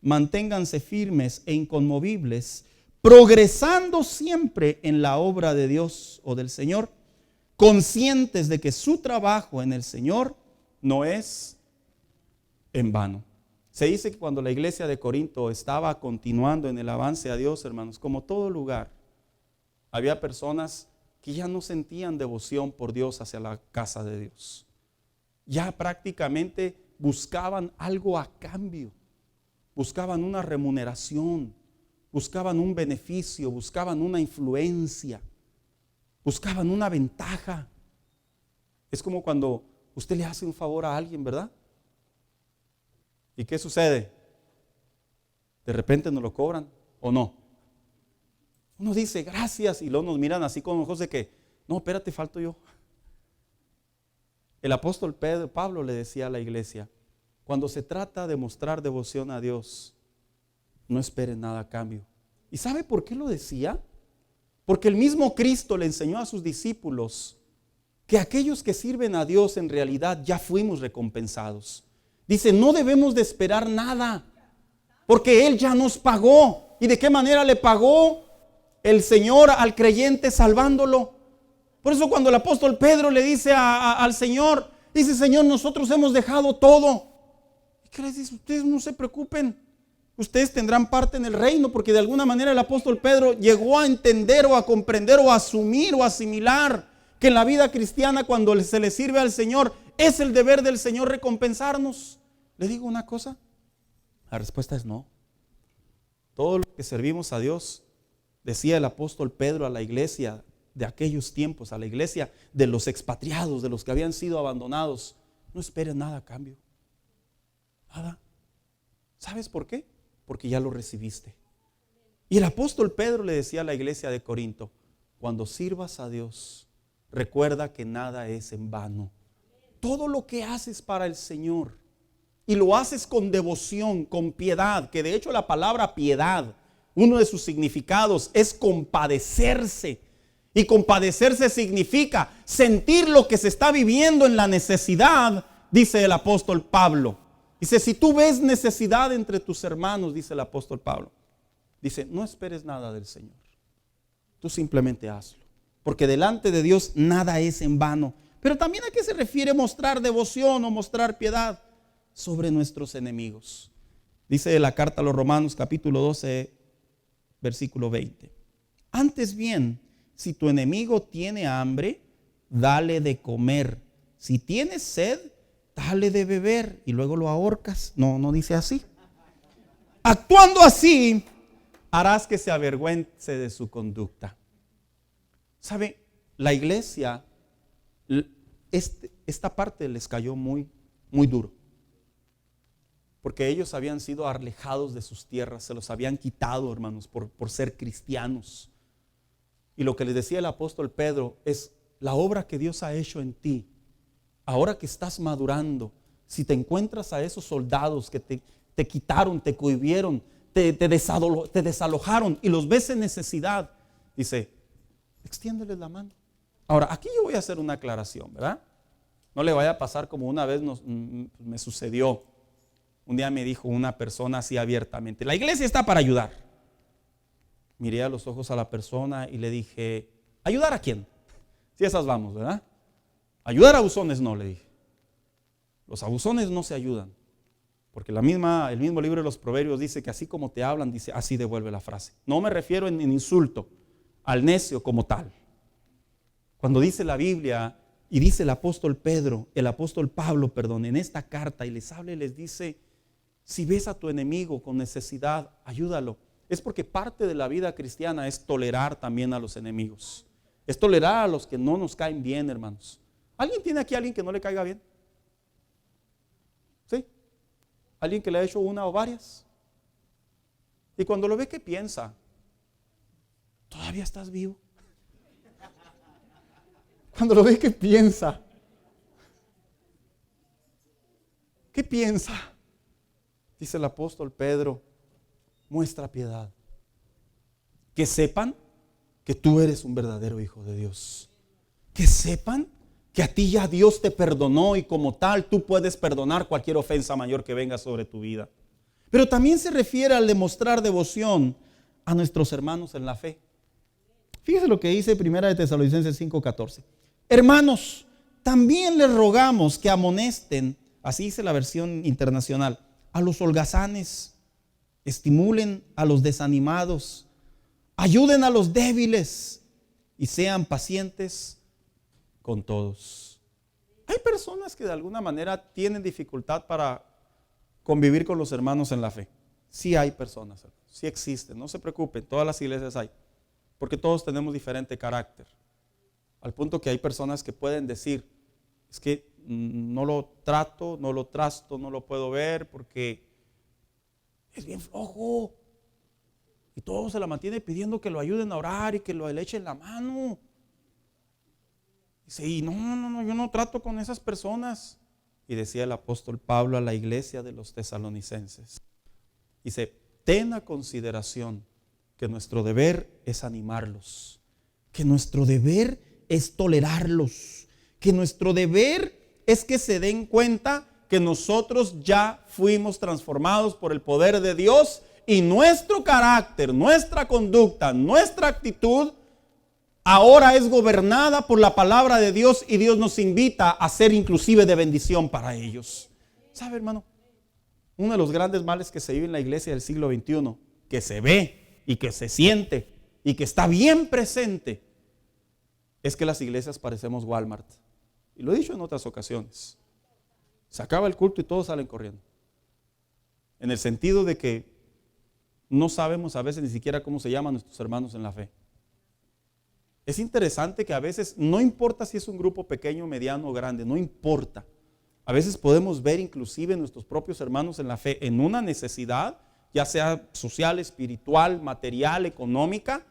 manténganse firmes e inconmovibles, progresando siempre en la obra de Dios o del Señor, conscientes de que su trabajo en el Señor no es en vano. Se dice que cuando la iglesia de Corinto estaba continuando en el avance a Dios, hermanos, como todo lugar, había personas que ya no sentían devoción por Dios hacia la casa de Dios. Ya prácticamente buscaban algo a cambio, buscaban una remuneración, buscaban un beneficio, buscaban una influencia, buscaban una ventaja. Es como cuando usted le hace un favor a alguien, ¿verdad? ¿Y qué sucede? De repente nos lo cobran, ¿o no? Uno dice gracias y luego nos miran así con ojos de que, no, espérate, falto yo. El apóstol Pablo le decía a la iglesia, cuando se trata de mostrar devoción a Dios, no esperen nada a cambio. ¿Y sabe por qué lo decía? Porque el mismo Cristo le enseñó a sus discípulos que aquellos que sirven a Dios en realidad ya fuimos recompensados. Dice, no debemos de esperar nada, porque Él ya nos pagó. ¿Y de qué manera le pagó el Señor al creyente salvándolo? Por eso cuando el apóstol Pedro le dice al Señor, dice, Señor, nosotros hemos dejado todo. ¿Y qué les dice? Ustedes no se preocupen. Ustedes tendrán parte en el reino, porque de alguna manera el apóstol Pedro llegó a entender o a comprender o a asumir o a asimilar que en la vida cristiana, cuando se le sirve al Señor, es el deber del Señor recompensarnos. ¿Le digo una cosa? La respuesta es no. Todo lo que servimos a Dios, decía el apóstol Pedro a la iglesia de aquellos tiempos, a la iglesia de los expatriados, de los que habían sido abandonados, no esperen nada a cambio. Nada. ¿Sabes por qué? Porque ya lo recibiste. Y el apóstol Pedro le decía a la iglesia de Corinto, cuando sirvas a Dios, recuerda que nada es en vano. Todo lo que haces para el Señor y lo haces con devoción, con piedad, que de hecho la palabra piedad, uno de sus significados es compadecerse. Y compadecerse significa sentir lo que se está viviendo en la necesidad, dice el apóstol Pablo. Dice, si tú ves necesidad entre tus hermanos, dice el apóstol Pablo, dice, no esperes nada del Señor. Tú simplemente hazlo. Porque delante de Dios nada es en vano. Pero también a qué se refiere mostrar devoción o mostrar piedad sobre nuestros enemigos. Dice la carta a los Romanos capítulo 12, versículo 20. Antes bien, si tu enemigo tiene hambre, dale de comer. Si tiene sed, dale de beber. Y luego lo ahorcas. No dice así. Actuando así, harás que se avergüence de su conducta. ¿Sabe? La iglesia, esta parte les cayó muy duro. Porque ellos habían sido alejados de sus tierras, se los habían quitado, hermanos, por ser cristianos. Y lo que les decía el apóstol Pedro es la obra que Dios ha hecho en ti. Ahora que estás madurando, si te encuentras a esos soldados que te quitaron, te cohibieron, te desalojaron y los ves en necesidad, dice, extiéndeles la mano. Ahora, aquí yo voy a hacer una aclaración, ¿verdad? No le vaya a pasar como una vez me sucedió. Un día me dijo una persona así abiertamente, la iglesia está para ayudar. Miré a los ojos a la persona y le dije, ¿ayudar a quién? Si esas vamos, ¿verdad? Ayudar a abusones no, le dije. Los abusones no se ayudan. Porque el mismo libro de los Proverbios dice que así como te hablan, dice, así devuelve la frase. No me refiero en insulto al necio como tal. Cuando dice la Biblia y dice el apóstol Pablo, en esta carta y les habla y les dice, si ves a tu enemigo con necesidad, ayúdalo. Es porque parte de la vida cristiana es tolerar también a los enemigos. Es tolerar a los que no nos caen bien, hermanos. ¿Alguien tiene aquí a alguien que no le caiga bien? ¿Sí? ¿Alguien que le ha hecho una o varias? Y cuando lo ve, ¿qué piensa? ¿Todavía estás vivo? Cuando lo ve, ¿qué piensa? ¿Qué piensa? Dice el apóstol Pedro, muestra piedad. Que sepan que tú eres un verdadero hijo de Dios. Que sepan que a ti ya Dios te perdonó y como tal tú puedes perdonar cualquier ofensa mayor que venga sobre tu vida. Pero también se refiere al demostrar devoción a nuestros hermanos en la fe. Fíjese lo que dice 1 Tesalonicenses 5:14. Hermanos, también les rogamos que amonesten, así dice la versión internacional, a los holgazanes, estimulen a los desanimados, ayuden a los débiles y sean pacientes con todos. Hay personas que de alguna manera tienen dificultad para convivir con los hermanos en la fe. Sí hay personas, hermanos. sí existen, no se preocupen, todas las iglesias hay, porque todos tenemos diferente carácter. Al punto que hay personas que pueden decir, es que no lo trato, no lo trasto, no lo puedo ver porque es bien flojo. Y todo se la mantiene pidiendo que lo ayuden a orar y que lo le echen la mano. Dice, y no, yo no trato con esas personas. Y decía el apóstol Pablo a la iglesia de los tesalonicenses. Dice, ten a consideración que nuestro deber es animarlos, que nuestro deber es tolerarlos, que nuestro deber es que se den cuenta que nosotros ya fuimos transformados por el poder de Dios y nuestro carácter, nuestra conducta, nuestra actitud ahora es gobernada por la palabra de Dios y Dios nos invita a ser inclusive de bendición para ellos. ¿Sabe, hermano? Uno de los grandes males que se vive en la iglesia del siglo XXI, que se ve y que se siente y que está bien presente, es que las iglesias parecemos Walmart. Y lo he dicho en otras ocasiones. Se acaba el culto y todos salen corriendo. En el sentido de que no sabemos a veces ni siquiera cómo se llaman nuestros hermanos en la fe. Es interesante que a veces, no importa si es un grupo pequeño, mediano o grande, no importa. A veces podemos ver inclusive nuestros propios hermanos en la fe en una necesidad, ya sea social, espiritual, material, económica,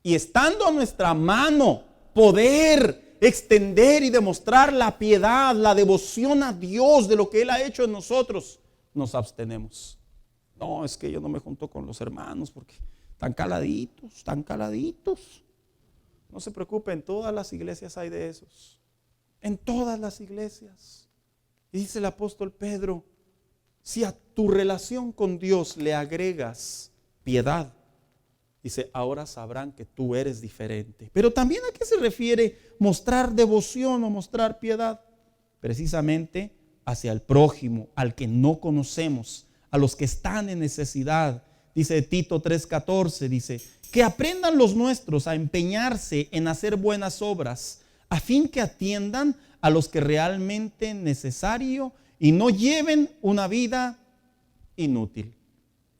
y estando a nuestra mano poder extender y demostrar la piedad, la devoción a Dios de lo que Él ha hecho en nosotros, nos abstenemos. No, es que yo no me junto con los hermanos porque están caladitos, están caladitos. No se preocupen, en todas las iglesias hay de esos. En todas las iglesias. Y dice el apóstol Pedro, si a tu relación con Dios le agregas piedad, dice, ahora sabrán que tú eres diferente. Pero también ¿a qué se refiere mostrar devoción o mostrar piedad? Precisamente hacia el prójimo, al que no conocemos, a los que están en necesidad. Dice Tito 3:14, dice, que aprendan los nuestros a empeñarse en hacer buenas obras, a fin que atiendan a los que realmente es necesario y no lleven una vida inútil.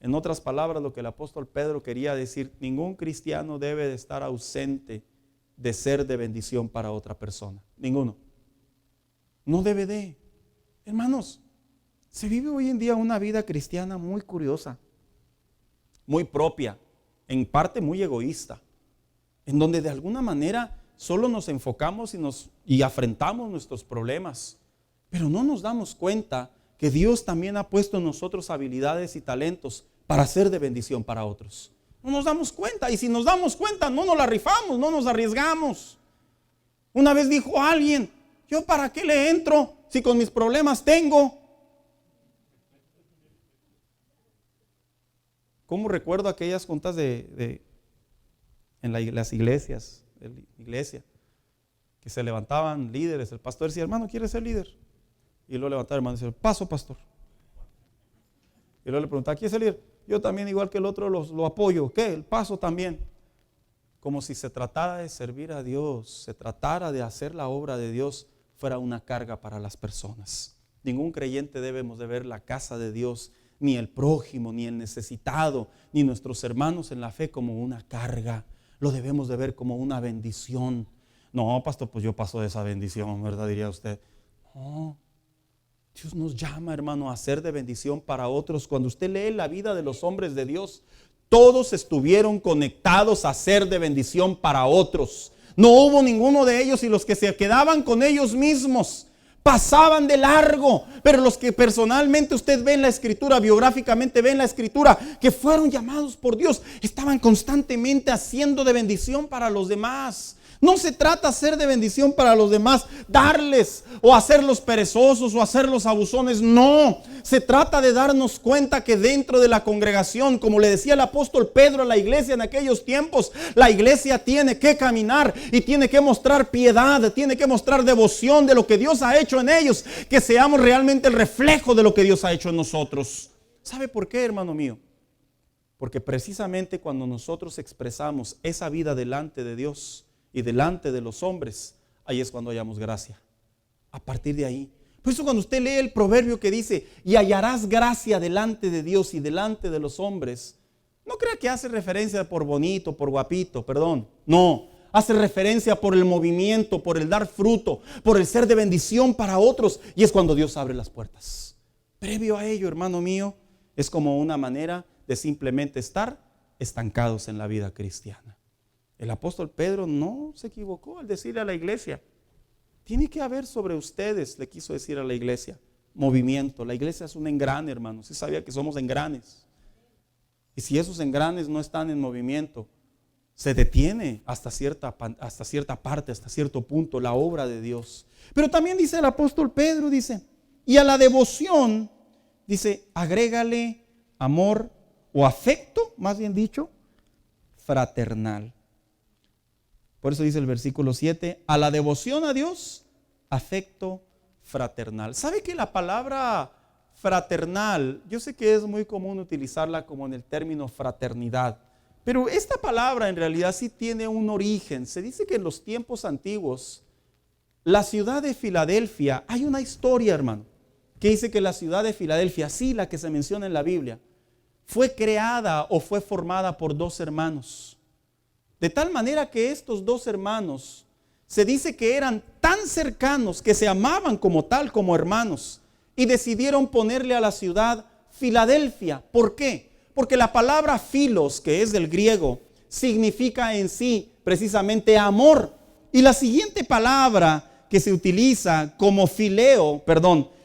En otras palabras, lo que el apóstol Pedro quería decir, ningún cristiano debe de estar ausente de ser de bendición para otra persona. Ninguno. No debe de. Hermanos, se vive hoy en día una vida cristiana muy curiosa, muy propia, en parte muy egoísta, en donde de alguna manera solo nos enfocamos y afrontamos nuestros problemas, pero no nos damos cuenta que Dios también ha puesto en nosotros habilidades y talentos para ser de bendición para otros. No nos damos cuenta, y si nos damos cuenta no nos la rifamos, no nos arriesgamos. Una vez dijo alguien, ¿yo para qué le entro si con mis problemas tengo? ¿Cómo recuerdo aquellas juntas en las iglesias, que se levantaban líderes? El pastor decía, hermano, ¿quiere ser líder? Y luego levantaba el hermano y decía, paso, pastor. Y luego le preguntaba, ¿quién es el líder? Yo también, igual que el otro, lo apoyo. ¿Qué? El paso también. Como si se tratara de servir a Dios, se tratara de hacer la obra de Dios, fuera una carga para las personas. Ningún creyente debemos de ver la casa de Dios, ni el prójimo, ni el necesitado, ni nuestros hermanos en la fe como una carga. Lo debemos de ver como una bendición. No, pastor, pues yo paso de esa bendición, ¿verdad? Diría usted. No. Dios nos llama, hermano, a ser de bendición para otros. Cuando usted lee la vida de los hombres de Dios, todos estuvieron conectados a ser de bendición para otros. No hubo ninguno de ellos, y los que se quedaban con ellos mismos pasaban de largo. Pero los que personalmente usted ve en la escritura, biográficamente ve en la escritura, que fueron llamados por Dios, estaban constantemente haciendo de bendición para los demás. No se trata de hacer de bendición para los demás, darles o hacerlos perezosos o hacerlos abusones. No, se trata de darnos cuenta que dentro de la congregación, como le decía el apóstol Pedro a la iglesia en aquellos tiempos, la iglesia tiene que caminar y tiene que mostrar piedad, tiene que mostrar devoción de lo que Dios ha hecho en ellos, que seamos realmente el reflejo de lo que Dios ha hecho en nosotros. ¿Sabe por qué, hermano mío? Porque precisamente cuando nosotros expresamos esa vida delante de Dios y delante de los hombres, ahí es cuando hallamos gracia. A partir de ahí. Por eso cuando usted lee el proverbio que dice, y hallarás gracia delante de Dios y delante de los hombres, No crea que hace referencia por bonito, por guapito, perdón. No, hace referencia por el movimiento, por el dar fruto, por el ser de bendición para otros. Y es cuando Dios abre las puertas. Previo a ello, hermano mío, es como una manera de simplemente estar estancados en la vida cristiana. El apóstol Pedro no se equivocó al decirle a la iglesia: tiene que haber sobre ustedes, le quiso decir a la iglesia, movimiento. La iglesia es un engrane, hermano. ¿Sí sabía que somos engranes? Y si esos engranes no están en movimiento, se detiene hasta cierta parte, hasta cierto punto, la obra de Dios. Pero también dice el apóstol Pedro, dice, y a la devoción, dice, agrégale amor o afecto, más bien dicho, fraternal. Por eso dice el versículo 7, a la devoción a Dios, afecto fraternal. ¿Sabe que la palabra fraternal, yo sé que es muy común utilizarla como en el término fraternidad, pero esta palabra en realidad sí tiene un origen? Se dice que en los tiempos antiguos, la ciudad de Filadelfia, hay una historia, hermano, que dice que la ciudad de Filadelfia, sí, la que se menciona en la Biblia, fue creada o fue formada por dos hermanos. De tal manera que estos dos hermanos, se dice que eran tan cercanos, que se amaban como tal, como hermanos, y decidieron ponerle a la ciudad Filadelfia. ¿Por qué? Porque la palabra filos, que es del griego, significa en sí precisamente amor. Y la siguiente palabra que se utiliza como fileo,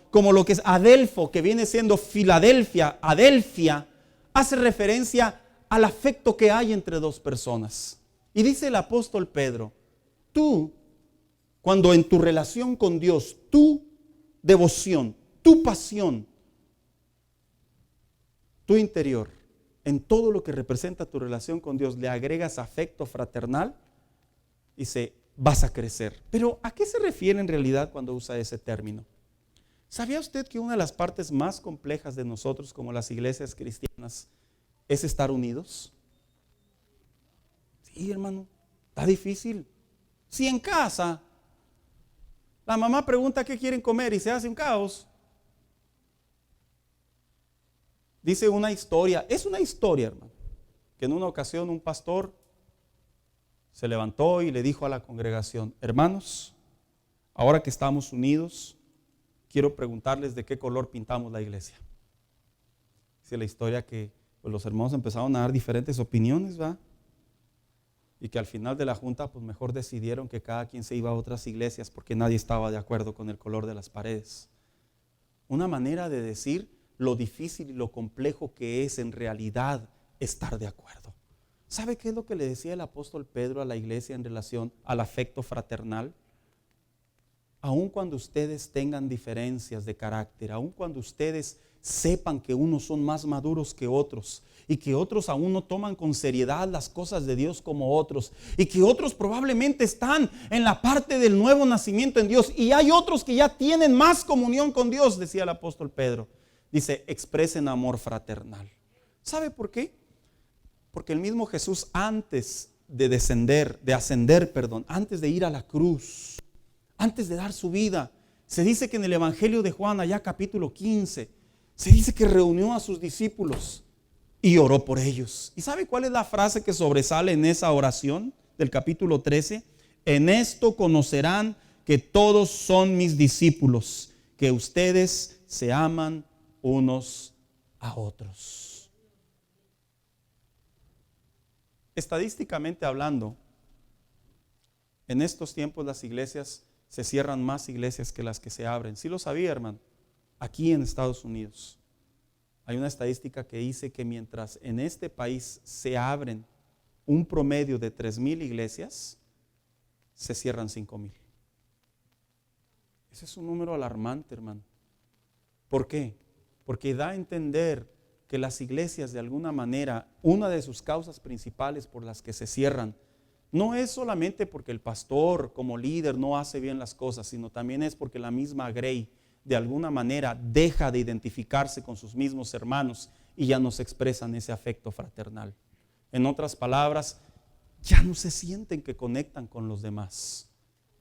como lo que es adelfo, que viene siendo Filadelfia, adelfia, hace referencia al afecto que hay entre dos personas. Y dice el apóstol Pedro, tú, cuando en tu relación con Dios, tu devoción, tu pasión, tu interior, en todo lo que representa tu relación con Dios, le agregas afecto fraternal, dice, vas a crecer. Pero ¿a qué se refiere en realidad cuando usa ese término? ¿Sabía usted que una de las partes más complejas de nosotros como las iglesias cristianas es estar unidos? Sí, hermano, está difícil. Si en casa la mamá pregunta qué quieren comer y se hace un caos. Dice una historia, es una historia, hermano, que en una ocasión un pastor se levantó y le dijo a la congregación: hermanos, ahora que estamos unidos, quiero preguntarles de qué color pintamos la iglesia. Dice la historia que pues, los hermanos empezaron a dar diferentes opiniones, ¿va? Y que al final de la junta, pues mejor decidieron que cada quien se iba a otras iglesias porque nadie estaba de acuerdo con el color de las paredes. Una manera de decir lo difícil y lo complejo que es en realidad estar de acuerdo. ¿Sabe qué es lo que le decía el apóstol Pedro a la iglesia en relación al afecto fraternal? Aun cuando ustedes tengan diferencias de carácter, aun cuando ustedes sepan que unos son más maduros que otros y que otros aún no toman con seriedad las cosas de Dios como otros y que otros probablemente están en la parte del nuevo nacimiento en Dios y hay otros que ya tienen más comunión con Dios, decía el apóstol Pedro. Dice, expresen amor fraternal. ¿Sabe por qué? Porque el mismo Jesús antes de ascender, antes de ir a la cruz, antes de dar su vida, se dice que en el Evangelio de Juan, allá capítulo 15, se dice que reunió a sus discípulos y oró por ellos. ¿Y sabe cuál es la frase que sobresale en esa oración del capítulo 13? En esto conocerán que todos son mis discípulos, que ustedes se aman unos a otros. Estadísticamente hablando, en estos tiempos las iglesias se cierran más iglesias que las que se abren. ¿Sí lo sabía, hermano? Aquí en Estados Unidos hay una estadística que dice que mientras en este país se abren un promedio de 3,000 iglesias, se cierran 5,000. Ese es un número alarmante, hermano. ¿Por qué? Porque da a entender que las iglesias de alguna manera, una de sus causas principales por las que se cierran, no es solamente porque el pastor como líder no hace bien las cosas, sino también es porque la misma grey de alguna manera deja de identificarse con sus mismos hermanos y ya no se expresan ese afecto fraternal. En otras palabras, ya no se sienten que conectan con los demás.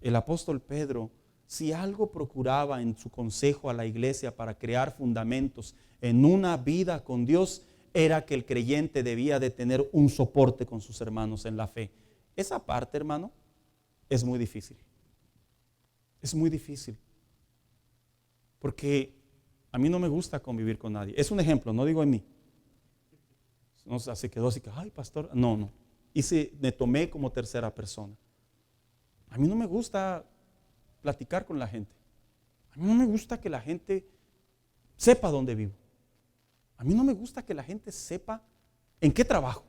El apóstol Pedro, si algo procuraba en su consejo a la iglesia para crear fundamentos en una vida con Dios, era que el creyente debía de tener un soporte con sus hermanos en la fe. Esa parte, hermano, es muy difícil. Es muy difícil. Porque a mí no me gusta convivir con nadie. Es un ejemplo, no digo en mí. No, se quedó así que, ay, pastor. No. Me tomé como tercera persona. A mí no me gusta platicar con la gente. A mí no me gusta que la gente sepa dónde vivo. A mí no me gusta que la gente sepa en qué trabajo.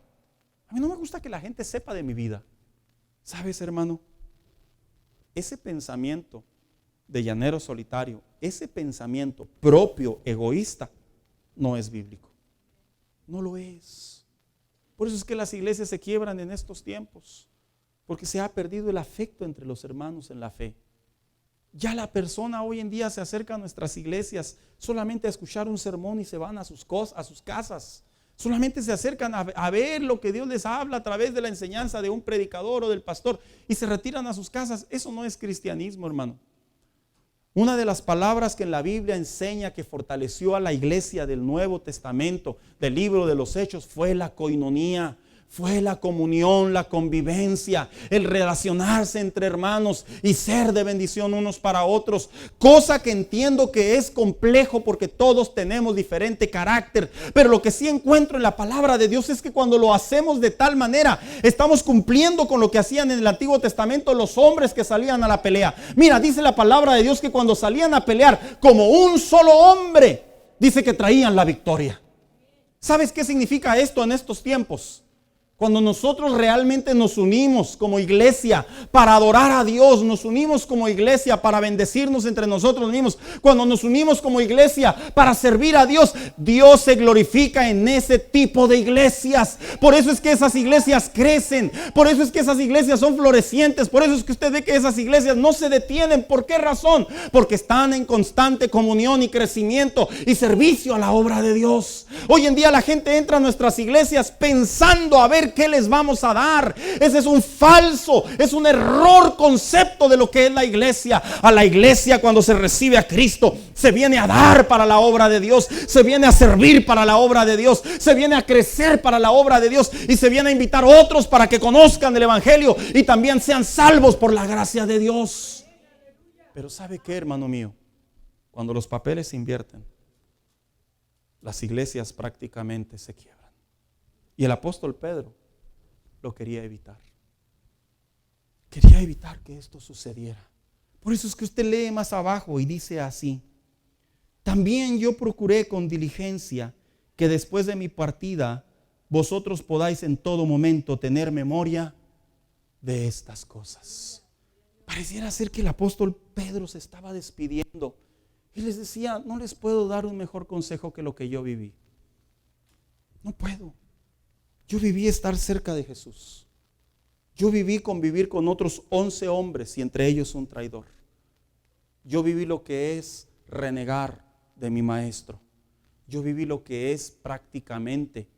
A mí no me gusta que la gente sepa de mi vida. ¿Sabes, hermano? Ese pensamiento de llanero solitario, ese pensamiento propio, egoísta, no es bíblico. No lo es. Por eso es que las iglesias se quiebran en estos tiempos, porque se ha perdido el afecto entre los hermanos en la fe. Ya la persona hoy en día se acerca a nuestras iglesias solamente a escuchar un sermón y se van a sus casas. Solamente se acercan a ver lo que Dios les habla a través de la enseñanza de un predicador o del pastor y se retiran a sus casas. Eso no es cristianismo, hermano. Una de las palabras que en la Biblia enseña que fortaleció a la iglesia del Nuevo Testamento, del libro de los Hechos, fue la coinonía. Fue la comunión, la convivencia, el relacionarse entre hermanos y ser de bendición unos para otros. Cosa que entiendo que es complejo porque todos tenemos diferente carácter. Pero lo que sí encuentro en la palabra de Dios es que cuando lo hacemos de tal manera, estamos cumpliendo con lo que hacían en el Antiguo Testamento los hombres que salían a la pelea. Mira, dice la palabra de Dios que cuando salían a pelear como un solo hombre, dice que traían la victoria. ¿Sabes qué significa esto en estos tiempos? Cuando nosotros realmente nos unimos como iglesia para adorar a Dios, nos unimos como iglesia para bendecirnos entre nosotros mismos, cuando nos unimos como iglesia para servir a Dios, Dios se glorifica en ese tipo de iglesias. Por eso es que esas iglesias crecen, por eso es que esas iglesias son florecientes, por eso es que usted ve que esas iglesias no se detienen. ¿Por qué razón? Porque están en constante comunión y crecimiento y servicio a la obra de Dios. Hoy en día la gente entra a nuestras iglesias pensando a ver qué les vamos a dar. Ese es un falso, es un error concepto de lo que es la iglesia. A la iglesia, cuando se recibe a Cristo, se viene a dar para la obra de Dios, se viene a servir para la obra de Dios, se viene a crecer para la obra de Dios y se viene a invitar a otros para que conozcan el evangelio y también sean salvos por la gracia de Dios. Pero ¿sabe qué, hermano mío? Cuando los papeles se invierten, las iglesias prácticamente se quiebran. Y el apóstol Pedro lo quería evitar. Quería evitar que esto sucediera. Por eso es que usted lee más abajo y dice así: también yo procuré con diligencia que después de mi partida vosotros podáis en todo momento tener memoria de estas cosas. Pareciera ser que el apóstol Pedro se estaba despidiendo y les decía: no les puedo dar un mejor consejo que lo que yo viví. No puedo. Yo viví estar cerca de Jesús. Yo viví convivir con otros 11 hombres y entre ellos un traidor. Yo viví lo que es renegar de mi maestro. Yo viví lo que es prácticamente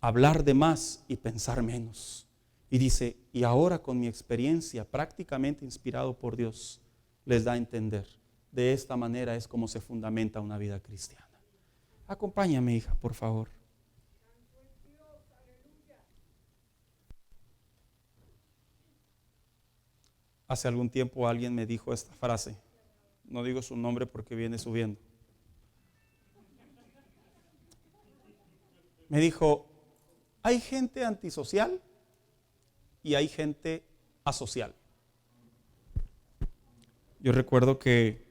hablar de más y pensar menos. Y dice, y ahora con mi experiencia prácticamente inspirado por Dios, les da a entender. De esta manera es como se fundamenta una vida cristiana. Acompáñame, hija, por favor. Hace algún tiempo alguien me dijo esta frase. No digo su nombre porque viene subiendo. Me dijo, hay gente antisocial y hay gente asocial. Yo recuerdo que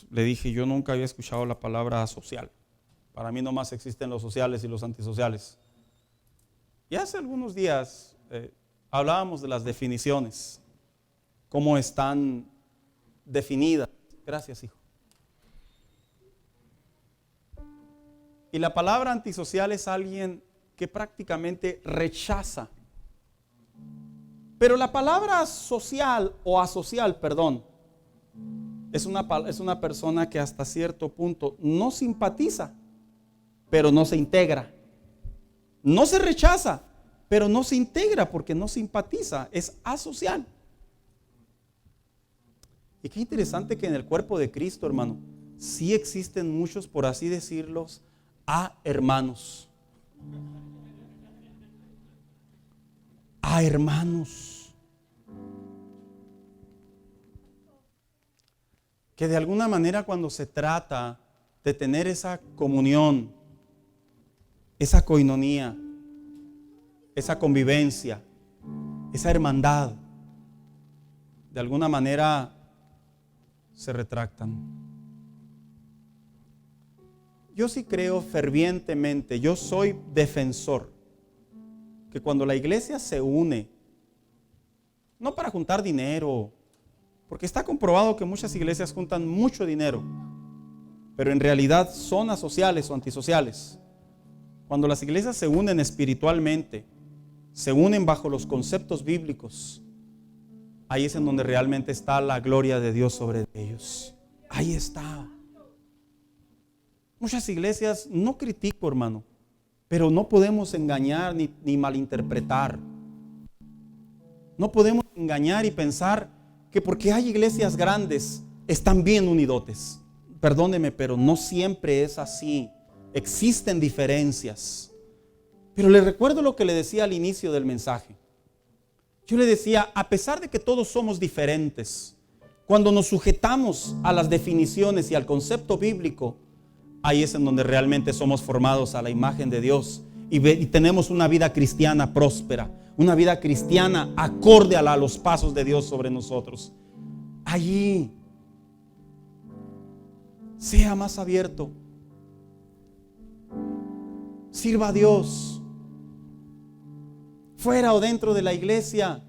le dije, yo nunca había escuchado la palabra asocial. Para mí nomás existen los sociales y los antisociales. Y hace algunos días hablábamos de las definiciones, cómo están definidas. Gracias, hijo. Y la palabra antisocial es alguien que prácticamente rechaza. Pero la palabra social o asocial, perdón, es una persona que hasta cierto punto no simpatiza, pero no se integra. No se rechaza, pero no se integra porque no simpatiza, es asocial. Y qué interesante que en el cuerpo de Cristo, hermano, sí existen muchos, por así decirlos, a hermanos. A hermanos. Que de alguna manera cuando se trata de tener esa comunión, esa coinonía, esa convivencia, esa hermandad, de alguna manera se retractan. Yo sí creo fervientemente, yo soy defensor, que cuando la iglesia se une, no para juntar dinero, porque está comprobado que muchas iglesias juntan mucho dinero, pero en realidad son asociales o antisociales. Cuando las iglesias se unen espiritualmente, se unen bajo los conceptos bíblicos, ahí es en donde realmente está la gloria de Dios sobre ellos. Ahí está. Muchas iglesias, no critico, hermano, pero no podemos engañar ni malinterpretar. No podemos engañar y pensar que porque hay iglesias grandes están bien unidotes. Perdóneme, pero no siempre es así. Existen diferencias. Pero le recuerdo lo que le decía al inicio del mensaje. Yo le decía, a pesar de que todos somos diferentes, cuando nos sujetamos a las definiciones y al concepto bíblico, ahí es en donde realmente somos formados a la imagen de Dios y tenemos una vida cristiana próspera, una vida cristiana acorde a los pasos de Dios sobre nosotros. Allí sea más abierto, sirva a Dios, fuera o dentro de la iglesia.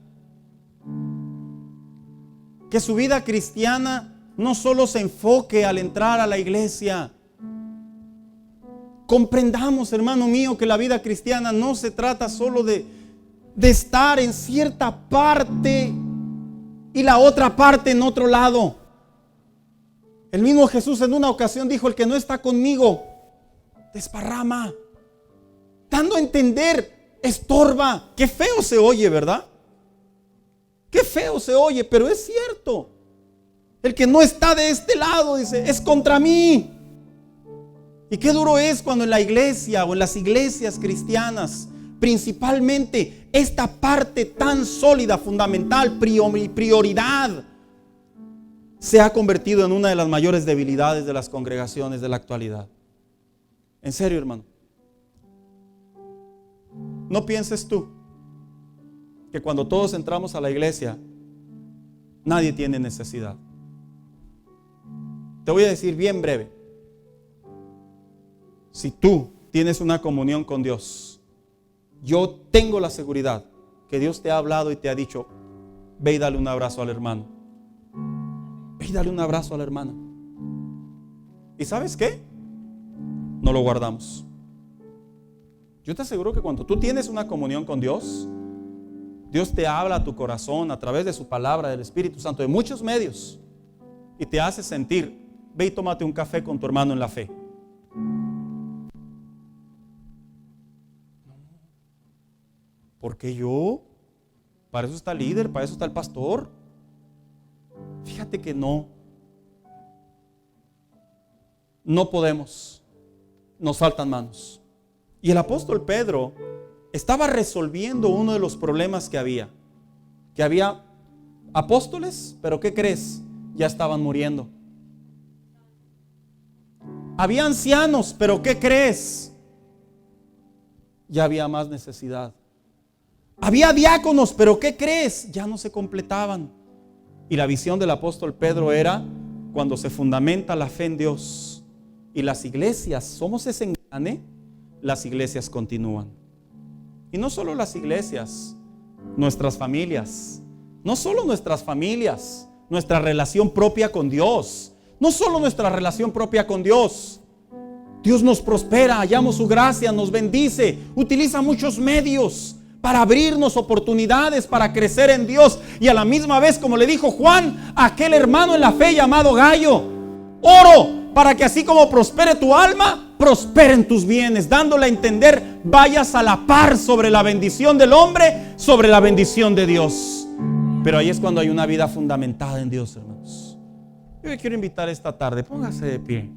Que su vida cristiana no solo se enfoque al entrar a la iglesia. Comprendamos, hermano mío, que la vida cristiana no se trata solo de estar en cierta parte y la otra parte en otro lado. El mismo Jesús en una ocasión dijo: el que no está conmigo desparrama, dando a entender, estorba. Qué feo se oye, ¿verdad? Qué feo se oye, pero es cierto. El que no está de este lado, dice, es contra mí. Y qué duro es cuando en la iglesia o en las iglesias cristianas, principalmente esta parte tan sólida, fundamental, prioridad, se ha convertido en una de las mayores debilidades de las congregaciones de la actualidad. En serio, hermano. No pienses tú que cuando todos entramos a la iglesia, nadie tiene necesidad. Te voy a decir bien breve. Si tú tienes una comunión con Dios, yo tengo la seguridad que Dios te ha hablado y te ha dicho: ve y dale un abrazo al hermano. Ve y dale un abrazo a la hermana. ¿Y sabes qué? No lo guardamos. Yo te aseguro que cuando tú tienes una comunión con Dios, Dios te habla a tu corazón a través de su palabra, del Espíritu Santo, de muchos medios, y te hace sentir: ve y tómate un café con tu hermano en la fe. Porque yo, para eso está el líder, para eso está el pastor. Fíjate que no podemos, nos faltan manos. Y el apóstol Pedro estaba resolviendo uno de los problemas que había apóstoles, pero ¿qué crees? Ya estaban muriendo. Había ancianos, pero ¿qué crees? Ya había más necesidad. Había diáconos, pero ¿qué crees? Ya no se completaban. Y la visión del apóstol Pedro era: cuando se fundamenta la fe en Dios y las iglesias somos ese engrane, las iglesias continúan. Y no solo las iglesias, nuestras familias. No solo nuestras familias, nuestra relación propia con Dios. No solo nuestra relación propia con Dios. Dios nos prospera, hallamos su gracia, nos bendice, utiliza muchos medios para abrirnos oportunidades, para crecer en Dios. Y a la misma vez, como le dijo Juan a aquel hermano en la fe llamado Gallo: oro para que así como prospere tu alma, prosperen tus bienes, dándole a entender, vayas a la par sobre la bendición del hombre, sobre la bendición de Dios. Pero ahí es cuando hay una vida fundamentada en Dios, hermanos. Yo le quiero invitar esta tarde, póngase de pie.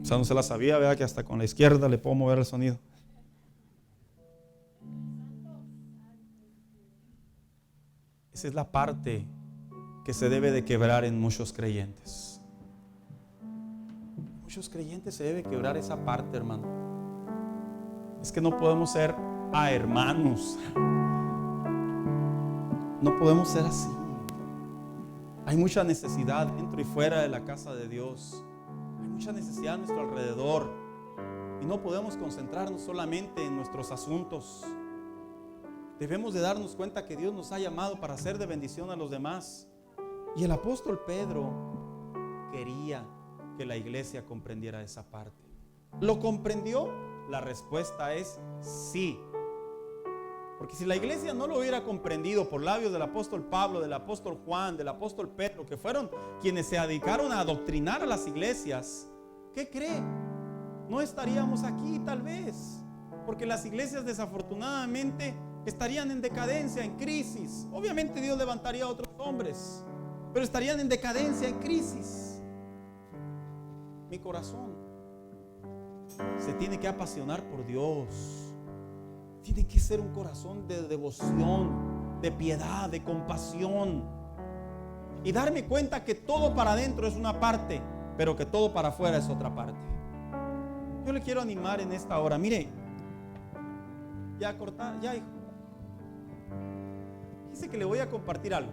sea, no se la sabía, vea que hasta con la izquierda le puedo mover el sonido. Esa es la parte que se debe de quebrar en muchos creyentes. Muchos creyentes se debe quebrar esa parte, hermano. Es que no podemos ser hermanos. No podemos ser así. Hay mucha necesidad dentro y fuera de la casa de Dios. Hay mucha necesidad a nuestro alrededor. Y no podemos concentrarnos solamente en nuestros asuntos. Debemos de darnos cuenta que Dios nos ha llamado para ser de bendición a los demás. Y el apóstol Pedro quería que la iglesia comprendiera esa parte. ¿Lo comprendió? La respuesta es sí. Porque si la iglesia no lo hubiera comprendido por labios del apóstol Pablo, del apóstol Juan, del apóstol Pedro, que fueron quienes se dedicaron a adoctrinar a las iglesias, ¿qué cree? No estaríamos aquí tal vez. Porque las iglesias desafortunadamente estarían en decadencia, en crisis. Obviamente Dios levantaría a otros hombres, pero estarían en decadencia, en crisis. Mi corazón se tiene que apasionar por Dios. Tiene que ser un corazón de devoción, de piedad, de compasión. Y darme cuenta que todo para adentro es una parte, pero que todo para afuera es otra parte. Yo le quiero animar en esta hora. Mire, ya cortar, ya hijo. Dice que le voy a compartir algo.